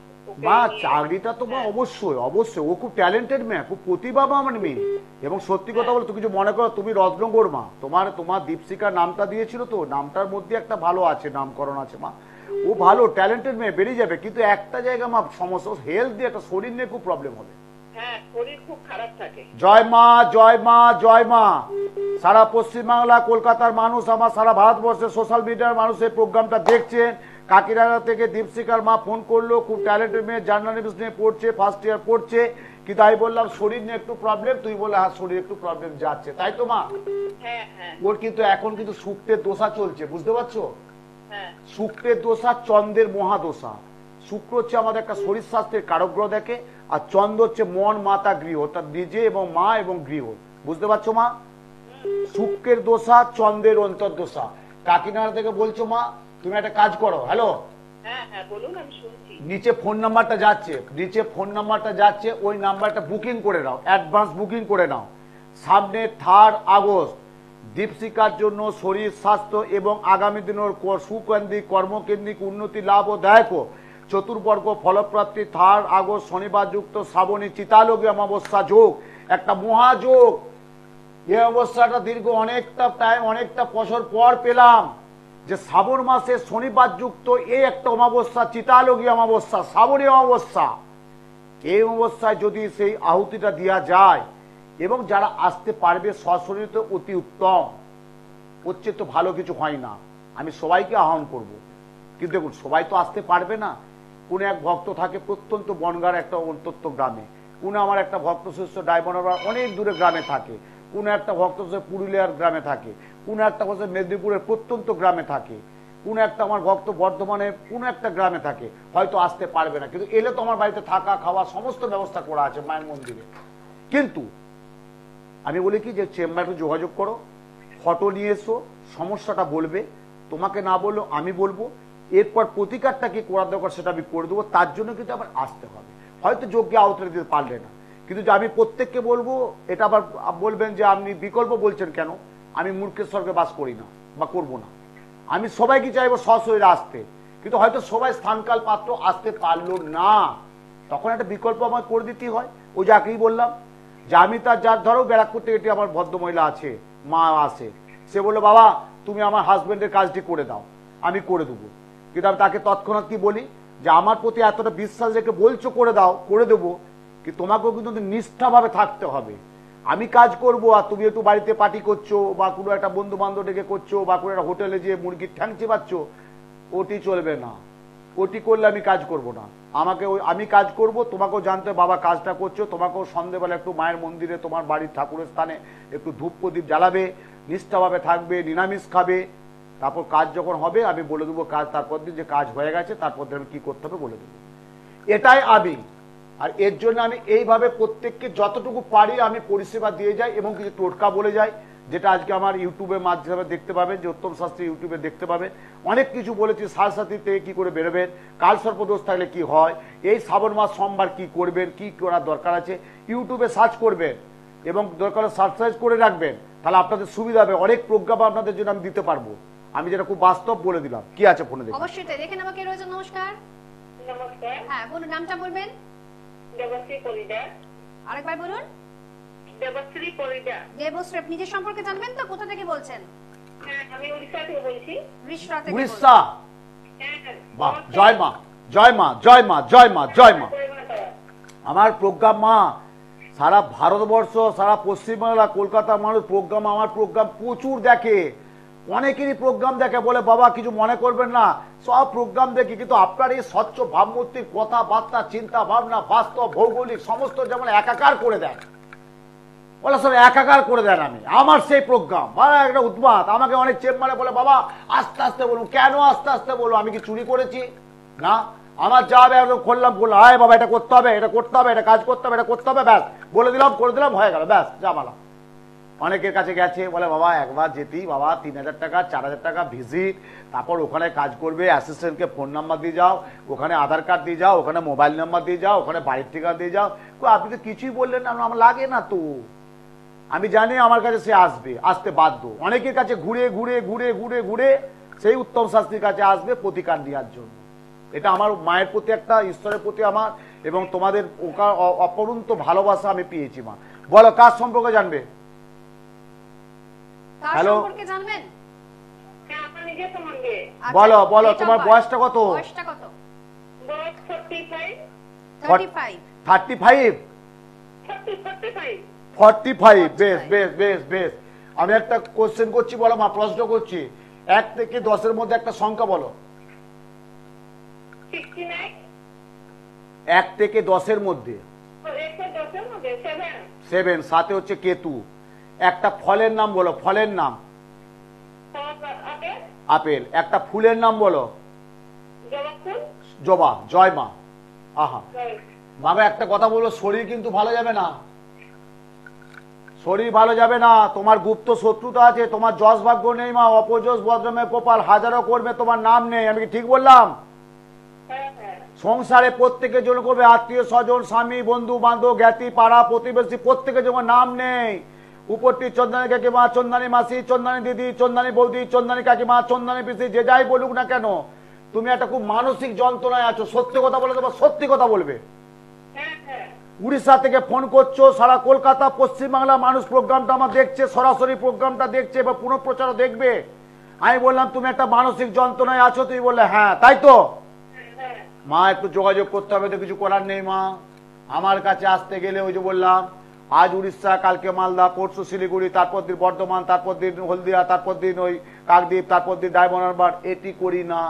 Speaker 2: মা চাকরিটা তো মা অবশ্যই অবশ্যই, ও খুব ট্যালেন্টেড মেয়ে, খুব প্রতিভাবান মেয়ে। এবং সত্যি কথা বলো, তুমি কিছু মনে করো, তুমি রত্নগর মা, তোমার দীপশিকার নামটা দিয়েছিল তো, নামটার মধ্যে একটা ভালো আছে, নামকরণ আছে মা। ও ভালো ট্যালেন্টেড মেয়ে, বেরিয়ে যাবে। কিন্তু একটা জায়গা মা সমস্যা, হেলথ দিয়ে, একটা শরীর নিয়ে খুব প্রবলেম হবে।
Speaker 4: হ্যাঁ, শরীর খুব খারাপ থাকে।
Speaker 2: জয় মা, জয় মা, জয় মা। সারা পশ্চিমবাংলা, কলকাতার মানুষ, আমার সারা ভারতবর্ষের সোশ্যাল মিডিয়ার মানুষ এই প্রোগ্রামটা দেখছেন। কাকিনাড়া থেকে দীপশিকার মা ফোন করলো, খুব ট্যালেন্টেড মেয়ে, জার্নালিজম নিয়ে পড়ছে, ফার্স্ট ইয়ার পড়ছে। কিন্তু আমি বললাম শরীর নিয়ে একটু প্রবলেম, তুই বললে হ্যাঁ শরীর একটু প্রবলেম যাচ্ছে, তাই তো মা?
Speaker 4: হ্যাঁ হ্যাঁ।
Speaker 2: ওর কিন্তু এখন কিন্তু শুক্রের দোষা চলছে, বুঝতে পারছো?
Speaker 4: হ্যাঁ।
Speaker 2: শুক্রের দোষা, চন্দ্রের মহাদোষা। শুক্র হচ্ছে আমাদের একটা শরীর স্বাস্থ্যের কারক গ্রহ দেখে, আর চন্দ্র হচ্ছে মন, মাতা, গৃহ, অর্থাৎ নিজে এবং মা এবং গৃহ, বুঝতে পারছো মা? শুক্রের দোষা, চন্দ্রের অন্তর্দোষা। কাকিনাড়া থেকে বলছো মা, তুমি একটা কাজ করো। হ্যালো,
Speaker 4: হ্যাঁ হ্যাঁ, বলুন, আমি শুনছি।
Speaker 2: নিচে ফোন নাম্বারটা যাচ্ছে, ওই নাম্বারটা বুকিং করে নাও, অ্যাডভান্স বুকিং করে নাও। সামনে 3 আগস্ট দীপশিক্ষার জন্য শরীর স্বাস্থ্য এবং আগামী দিনের সুকেন্দ্রিক কর্মকেন্দ্রিক উন্নতি লাভ ও দায়ক চতুর্বর্গ ফলপ্রাপ্তি 3 আগস্ট শনিবার যুক্ত শ্রাবণী চিতালোকী অমাবস্যা যোগ, একটা মহাযোগ। এই অবস্থাটা দীর্ঘ অনেকটা টাইম অনেকটা বছর পর পেলাম যে শ্রাবণ মাসে শনিবার যুক্ত এই একটা অমাবস্যা, চিতালোকী অমাবস্যা, শ্রাবণী অমাবস্যা। এই অবস্থায় যদি সেই আহুতিটা দেওয়া যায় এবং যারা আসতে পারবে সশরীরে অতি উত্তম, হচ্ছে তো ভালো কিছু হয় না। আমি সবাইকে আহ্বান করব, কিন্তু দেখুন সবাই তো আসতে পারবে না। কোন এক ভক্ত থাকে প্রত্যন্ত বনগার একটা অন্তত গ্রামে, কোন আমার একটা ভক্ত শিষ্য ডায়মন্ড অনেক দূরে গ্রামে থাকে, কোন একটা ভক্ত পুরুলিয়ার গ্রামে থাকে, কোন একটা হচ্ছে মেদিনীপুরের প্রত্যন্ত গ্রামে থাকে, কোন একটা আমার ভক্ত বর্ধমানে কোন একটা গ্রামে থাকে, হয়তো আসতে পারবে না। কিন্তু এলে তো আমার বাড়িতে থাকা খাওয়া সমস্ত ব্যবস্থা করা আছে মায়ের মন্দিরে। কিন্তু আমি বলি কি যে চেম্বারে যোগাযোগ করো, ফটো নিয়ে এসো, সমস্যাটা বলবে, তোমাকে না বললেও আমি বলবো, এরপর প্রতিকারটা কি করার দরকার সেটা আমি করে দেবো। তার জন্য কিন্তু আবার আসতে হবে, হয়তো যোগ্য আওতায় দিতে পারলে না। কিন্তু যে আমি প্রত্যেককে বলবো, এটা আবার বলবেন যে আপনি বিকল্প বলছেন কেন, আমি মূর্খের স্বর্গে বাস করি না বা করবো না। আমি সবাইকে চাইবো সশরীরে আসতে, কিন্তু হয়তো সবাই স্থানকাল পাত্র আসতে পারলো না, তখন একটা বিকল্প আমাকে করে দিতেই হয়। ওই যে আগেই বললাম যে আমি তার যার ধরো ব্যারাকপুর থেকে এটি আমার ভদ্রমহিলা আছে, মা আছে, সে বললো বাবা তুমি আমার হাজবেন্ডের কাজটি করে দাও, আমি করে দেবো। কিন্তু আমি তাকে তৎক্ষণাৎ কি বলি যে আমার প্রতি এতটা বিশ্বাস রেখে বলছো করে দাও, করে দেবো, কি তোমাকেও কিন্তু নিষ্ঠাভাবে থাকতে হবে। আমি কাজ করব আর তুমি একটু বাড়িতে পার্টি করছো বা কোনো একটা বন্ধু বান্ধব ডেকে করছো বা কোনো একটা হোটেলে যেয়ে মুরগির ঠ্যাং চেবাচ্ছ, ওটি চলবে না। ওটি করলে আমি কাজ করব না। আমাকে আমি কাজ করব, তোমাকেও জানতে বাবা কাজটা করছো, তোমাকেও সন্ধ্যেবেলা একটু মায়ের মন্দিরে তোমার বাড়ির ঠাকুরের স্থানে একটু ধূপ প্রদীপ জ্বালাবে, নিষ্ঠাভাবে থাকবে, নিরামিষ খাবে। তারপর কাজ যখন হবে আমি বলে দেবো কাজ, তারপর দিন যে কাজ হয়ে গেছে তারপর দিন আমি কি করতে হবে বলে দেবো। এটাই আমি। আর এর জন্য আমি এইভাবে প্রত্যেককে যতটুকু পারি আমি পরিষেবা দিয়ে যাই এবং কিছু টোটকা বলে যাই, যেটা আজকে আমার ইউটিউবের মাধ্যমে দেখতে পাবেন, যে উত্তম শাস্ত্রী ইউটিউবে দেখতে পাবেন। অনেক কিছু বলেছি, সারসাথী থেকে কি করে বেরোবেন, কাল সর্পদোষ থাকলে কি হয়, এই শ্রাবণ মাস সোমবার কি করবেন, কি করার দরকার আছে, ইউটিউবে সার্চ করবেন এবং দরকার সাবস্ক্রাইব করে রাখবেন, তাহলে আপনাদের সুবিধা হবে। অনেক প্রজ্ঞাপন আপনাদের জন্য আমি দিতে পারবো, আমি যেটা খুব বাস্তব বলে দিলাম। কি আছে ফোনে দেখুন।
Speaker 1: অবশ্যই তাই। দেখেন আমাকে রয়েছে। নমস্কার।
Speaker 4: নমস্কার।
Speaker 1: হ্যাঁ বলুন, নামটা বলবেন।
Speaker 4: দেবশ্রী পরিডা।
Speaker 1: আরেকবার বলুন।
Speaker 4: দেবশ্রী পরিডা।
Speaker 1: দেবশ্রী, আপনি নিজের সম্পর্কে জানবেন তো, কোথা থেকে বলছেন?
Speaker 4: হ্যাঁ আমি উড়িষ্যা থেকে বলছি।
Speaker 1: রিশরা থেকে।
Speaker 2: উড়িষ্যা।
Speaker 4: হ্যাঁ হ্যাঁ।
Speaker 2: বাহ, জয় মা, জয় মা, জয় মা, জয় মা, জয় মা। আমার প্রোগ্রাম মা সারা ভারতবর্ষ, সারা পশ্চিমবাংলা, কলকাতার মানুষ প্রোগ্রাম, আমার প্রোগ্রাম প্রচুর দেখে। অনেকেরই প্রোগ্রাম দেখে, বলে বাবা কিছু মনে করবেন না, সব প্রোগ্রাম দেখি, কিন্তু আপনার এই স্বচ্ছ ভাবমূর্তির কথাবার্তা, চিন্তা ভাবনা, বাস্তব ভৌগোলিক সমস্ত যেমন একাকার করে দেয়, বলে সব একাকার করে দেন। আমি আমার সেই প্রোগ্রাম মানে একটা উৎপাত। আমাকে অনেক চেম্বারে বলে বাবা আস্তে আস্তে বলুন। কেন আস্তে আস্তে বলো? আমি কি চুরি করেছি? না, আমার যা হবে একদম খুললাম, বললাম আয় বাবা এটা করতে হবে, এটা করতে হবে, এটা কাজ করতে হবে, এটা করতে হবে, ব্যাস বলে দিলাম, করে দিলাম, হয়ে গেল, ব্যাস জামালা। অনেকের কাছে গেছে, বলে বাবা একবার যেতেই বাবা 3000 টাকা 4000 টাকা ভিজিট, তারপর ওখানে কাজ করবে, অ্যাসিস্ট্যান্টকে ফোন নাম্বার দিয়ে যাও, ওখানে আধার কার্ড দিয়ে যাও, ওখানে মোবাইল নাম্বার দিয়ে যাও, ওখানে বাড়ির ঠিকানা দিয়ে যাও। আপনি তো কিছুই বললেন না, আমার লাগে না তো। আমি জানি আমার কাছে সে আসবে, আসতে বাধ্য। অনেকের কাছে ঘুরে ঘুরে ঘুরে ঘুরে ঘুরে সেই উত্তম শাস্ত্রীর কাছে আসবে প্রতিকার দেওয়ার জন্য। এটা আমার মায়ের প্রতি একটা, ঈশ্বরের প্রতি আমার এবং তোমাদের অপরন্ত ভালোবাসা আমি পেয়েছি মা। বলো কার সম্পর্কে জানবে? হ্যালো,
Speaker 1: জানবেন?
Speaker 4: হ্যাঁ আমার নিজের সম্বন্ধে।
Speaker 2: বলো বলো, তোমার বয়সটা কত?
Speaker 1: বয়সটা কত?
Speaker 4: বয়স 45।
Speaker 1: 35।
Speaker 2: 35? 45। বেশ বেশ বেশ বেশ। আমি একটা কোশ্চেন করছি, বলো মা, প্রশ্ন করছি। 1 থেকে 10-এর মধ্যে একটা সংখ্যা বলো।
Speaker 4: 69।
Speaker 2: 1 থেকে 10-এর মধ্যে 7। সাথে হচ্ছে কেতু। একটা ফলের নাম বলো, ফলের নাম। আপেল। একটা ফুলের নাম বলো। জবা। জয় মা। আহা বাবা, একটা কথা বলবো, শরীর কিন্তু ভালো যাবে না, শরীর ভালো যাবে না। তোমার গুপ্ত শত্রুতা আছে, তোমার যশ ভাগ্য নেই মা, অপযশ বদ্রমে কপাল, হাজারো করবে, তোমার নাম নেই। আমি কি ঠিক বললাম? সংসারে প্রত্যেকের জন্য করবে, আত্মীয় স্বজন, স্বামী, বন্ধু বান্ধব, জ্ঞাতি, পাড়া প্রতিবেশী, প্রত্যেকের জন্য নাম নেই। উপরটি চন্দানী কাকিমা, চন্দানী মাসি, চন্দানী দিদি, চন্দানী বৌদি, চন্দানী কাকিমা, চন্দানী পিসি, যে যাই বলুক না কেন, তুমি একটা খুব মানসিক যন্ত্রণায় আছো। সত্যি কথা বলে দেবো, সত্যি কথা বলবে।
Speaker 4: হ্যাঁ হ্যাঁ
Speaker 2: উড়িষ্যা থেকে ফোন করছো, সারা কলকাতা পশ্চিমবাংলা মানুষ প্রোগ্রামটা আমার দেখছে, সরাসরি প্রোগ্রামটা দেখছে বা পুনঃপ্রচারও দেখবে। আমি বললাম তুমি একটা মানসিক যন্ত্রণায় আছো, তুমি বললে হ্যাঁ তাই তো।
Speaker 4: হ্যাঁ
Speaker 2: মা একটু যোগাযোগ করতে হবে, তো কিছু করার নেই মা। আমার কাছে আসতে গেলে ওই যে বললাম, আজ উড়িষ্যা, কালকে মালদা, পরশু শিলিগুড়ি, তারপর দিন বর্ধমান, তারপর দিন হলদিয়া, তারপর দিন ওই কাকদ্বীপ, তারপর দিন ডায়মন্ড হারবার। এটি করি না।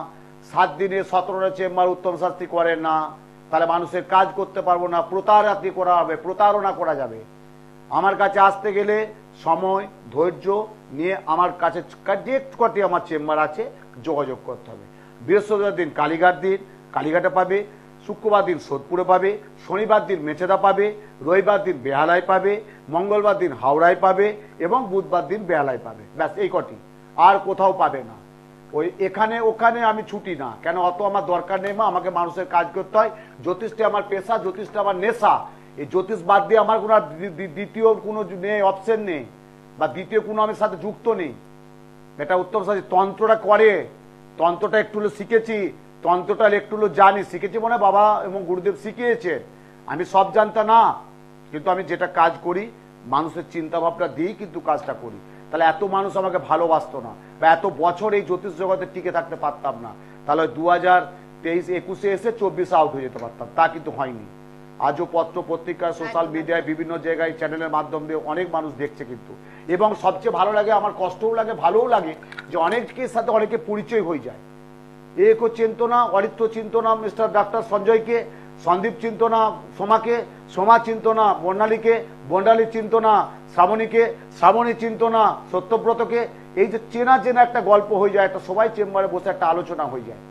Speaker 2: 7 দিনে 17টা চেম্বার উত্তম শাস্তি করে না, তাহলে মানুষের কাজ করতে পারবো না, প্রতারণা করা হবে, প্রতারণা করা যাবে। আমার কাছে আসতে গেলে সময় ধৈর্য নিয়ে আমার কাছে ডিরেক্ট কটি আমার চেম্বার আছে, যোগাযোগ করতে হবে। বৃহস্পতিবার দিন কালীঘাট দিন, কালীঘাটে পাবে। শুক্রবার দিন সোদপুরে পাবে। শনিবার দিন মেচেদা পাবে। রবিবার দিন বেহালায় পাবে। মঙ্গলবার দিন হাওড়ায় পাবে এবং বুধবার দিন বেহালায় পাবে। ব্যাস এই কটি, আর কোথাও পাবে না। ওই এখানে ওখানে আমি ছুটি না, কেন অত আমার দরকার নেই মা। আমাকে মানুষের কাজ করতে হয়। জ্যোতিষটা আমার পেশা, জ্যোতিষটা আমার নেশা। এই জ্যোতিষ বাদ দিয়ে আমার কোনো দ্বিতীয় কোনো নেই, অপশন নেই, বা দ্বিতীয় কোনো আমার সাথে যুক্ত নেই। এটা উত্তম সাথে তন্ত্রটা করে, তন্ত্রটা একটু হলো শিখেছি, তন্ত্রটা একটু হলো জানি, শিখেছি মনে বাবা এবং গুরুদেব শিখিয়েছে। আমি সব জানতাম না, কিন্তু আমি যেটা কাজ করি মানুষের চিন্তা ভাবনা দিয়েই কিন্তু কাজটা করি। তাহলে এত মানুষ আমাকে ভালোবাসতো না, বা এত বছর এই জ্যোতিষ জগতে টিকে থাকতে পারতাম না। তাহলে 2023-21 এসে 24 আউট হয়ে যেতে পারতাম, তা কিন্তু হয়নি। আজও পত্র পত্রিকা, সোশ্যাল মিডিয়ায়, বিভিন্ন জায়গায় চ্যানেলের মাধ্যম দিয়ে অনেক মানুষ দেখছে কিন্তু। এবং সবচেয়ে ভালো লাগে, আমার কষ্টও লাগে, ভালোও লাগে, যে অনেকের সাথে অনেকে পরিচয় হয়ে যায়। একও চিন্ত না, অরিত্র চিন্ত না মিস্টার ডাক্তার সঞ্জয়কে, সন্দীপ চিন্ত না সোমাকে, সোমা চিন্ত না বর্ণালীকে, বর্ণালী চিন্ত না শ্রাবণীকে, শ্রাবণী চিন্ত না সত্যব্রতকে। এই যে চেনা চেনা একটা গল্প হয়ে যায়, একটা সবাই চেম্বারে বসে একটা আলোচনা হয়ে যায়,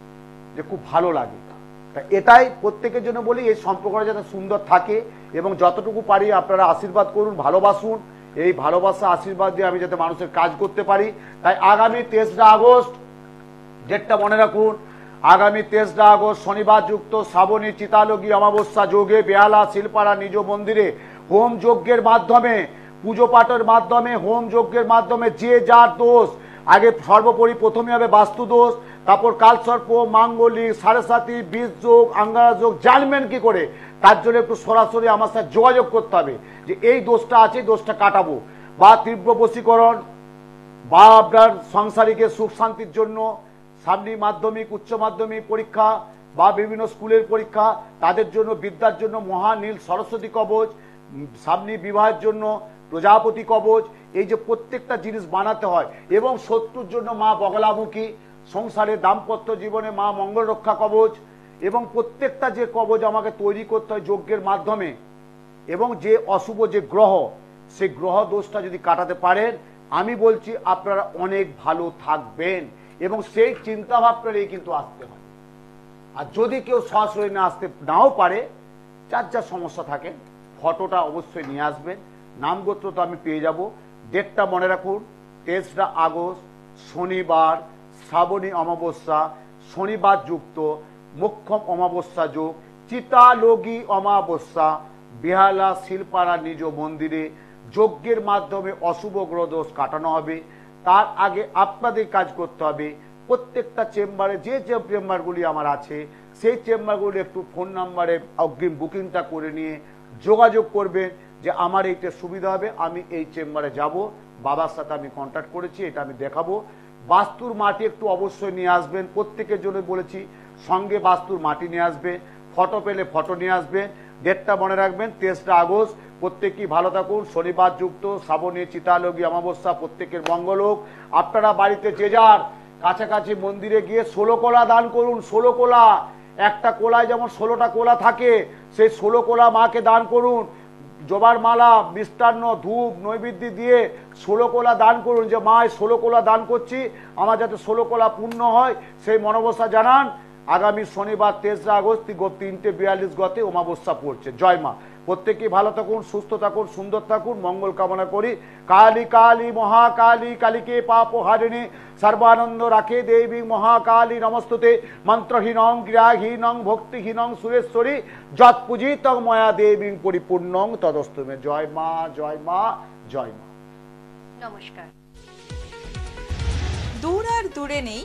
Speaker 2: যে খুব ভালো লাগে। তা এটাই প্রত্যেকের জন্য বলি, এই সম্পর্কটা যাতে সুন্দর থাকে, এবং যতটুকু পারি আপনারা আশীর্বাদ করুন, ভালোবাসুন। এই ভালোবাসা আশীর্বাদ দিয়ে আমি যাতে মানুষের কাজ করতে পারি। তাই আগামী 23 আগস্ট, ডেটটা মনে রাখুন, আগামী 23 আগস্ট শনিবার যুক্ত শ্রাবণী চিতালগী অমাবস্যা যোগে বেহালা শিলপাড়া নিজ মন্দিরে হোম যজ্ঞের মাধ্যমে, পুজো পাঠের মাধ্যমে, হোম যজ্ঞের মাধ্যমে যে যার দোষ, আগে সর্বোপরি প্রথমে হবে বাস্তু দোষ, তারপর কালসর্প, মাঙ্গলিক, সাড়ে-সাতি, বীজ যোগ, আঙ্গারা যোগ, জানবেন কি করে? তার জন্য একটু সরাসরি আমার সাথে যোগাযোগ করতে হবে, যে এই দোষটা আছে, এই দোষটা কাটাবো। বা তীব্র বশীকরণ, বা আপনার সংসারিকের সুখ শান্তির জন্য, সামনে মাধ্যমিক, উচ্চ মাধ্যমিক পরীক্ষা বা বিভিন্ন স্কুলের পরীক্ষা, তাদের জন্য বিদ্যার জন্য মহানীল সরস্বতী কবচ, সামনে বিবাহের জন্য প্রজাপতি কবচ, এই যে প্রত্যেকটা জিনিস বানাতে হয়। এবং শত্রুর জন্য মা বগলামুখী, সংসারে দাম্পত্য জীবনে মা মঙ্গল রক্ষা কবচ, এবং প্রত্যেকটা যে কবচ আমাকে তৈরি করতে হয় যজ্ঞের মাধ্যমে। এবং যে অশুভ যে গ্রহ, সেই গ্রহ দোষটা যদি কাটাতে পারেন, আমি বলছি আপনারা অনেক ভালো থাকবেন। এবং সেই চিন্তা ভাবনারই কিন্তু আসতে হয়। আর যদি কেউ সরাসরি না আসতে নাও পারে, যার যা সমস্যা থাকে, ফটোটা অবশ্যই নিয়ে আসবেন। নাম গোত্র তো আমি পেয়ে যাব। ডেটটা মনে রাখুন, 23 আগস্ট শনিবার, শ্রাবণী অমাবস্যা, শনিবার যুক্ত মোক্ষম অমাবস্যা যোগ, চিতালগী অমাবস্যা, বেহালা শিলপাড়া নিজ মন্দিরে যজ্ঞের মাধ্যমে অশুভ গ্রহ দোষ কাটানো হবে। তার আগে আপনাদের কাজ করতে হবে, প্রত্যেকটা চেম্বারে যে যে চেম্বারগুলি আমার আছে, সেই চেম্বারগুলি একটু ফোন নাম্বারে অগ্রিম বুকিংটা করে নিয়ে যোগাযোগ করবেন, যে আমার এইটা সুবিধা হবে, আমি এই চেম্বারে যাব, বাবার সাথে আমি কন্ট্যাক্ট করেছি, এটা আমি দেখাবো। বাস্তুর মাটি একটু অবশ্যই নিয়ে আসবেন, প্রত্যেকের জন্য বলেছি, সঙ্গে বাস্তুর মাটি নিয়ে আসবেন, ফটো পেলে ফটো নিয়ে আসবেন। ডেটটা মনে রাখবেন, 23 আগস্ট। প্রত্যেকেই ভালো থাকুন। শনিবার যুক্ত শ্রাবণী চিতালগী অমাবস্যা, প্রত্যেকের মঙ্গল হোক। আপনারা বাড়িতে যে যার কাছাকাছি মন্দিরে গিয়ে 16 কোলা দান করুন। 16 কোলা, একটা কোলায় যেমন 16টা কোলা থাকে, সেই 16 কোলা মাকে দান করুন। জবার মালা, মিষ্টান্ন, ধূপ, নৈবেদ্য দিয়ে 16 কোলা দান করুন, যে মা 16 কোলা দান করছি, আমার যাতে 16 কোলা পূর্ণ হয়, সেই মনোবসা জানান। আগামী শনিবার 23 আগস্ট 3:42 গতে অমাবস্যা পড়ছে। জয় মা। প্রত্যেকেই ভালো থাকুন, সুস্থ থাকুন, সুন্দর থাকুন, মঙ্গল কামনা করি। কালী কালী মহাকালী, কালীকে পাপ হারিণী, সর্বানন্দ রাখে দেবী মহাকালী নমস্তুতে। মন্ত্রহীনং ক্রিয়াহীনং ভক্তিহীনং সুরেশ্বরী, যৎ পূজিতং ময়া দেবী পরিপূর্ণং তদস্তু মে। জয় মা, জয় মা, জয় মা।
Speaker 1: নমস্কার।
Speaker 5: দূর আর দূরে নেই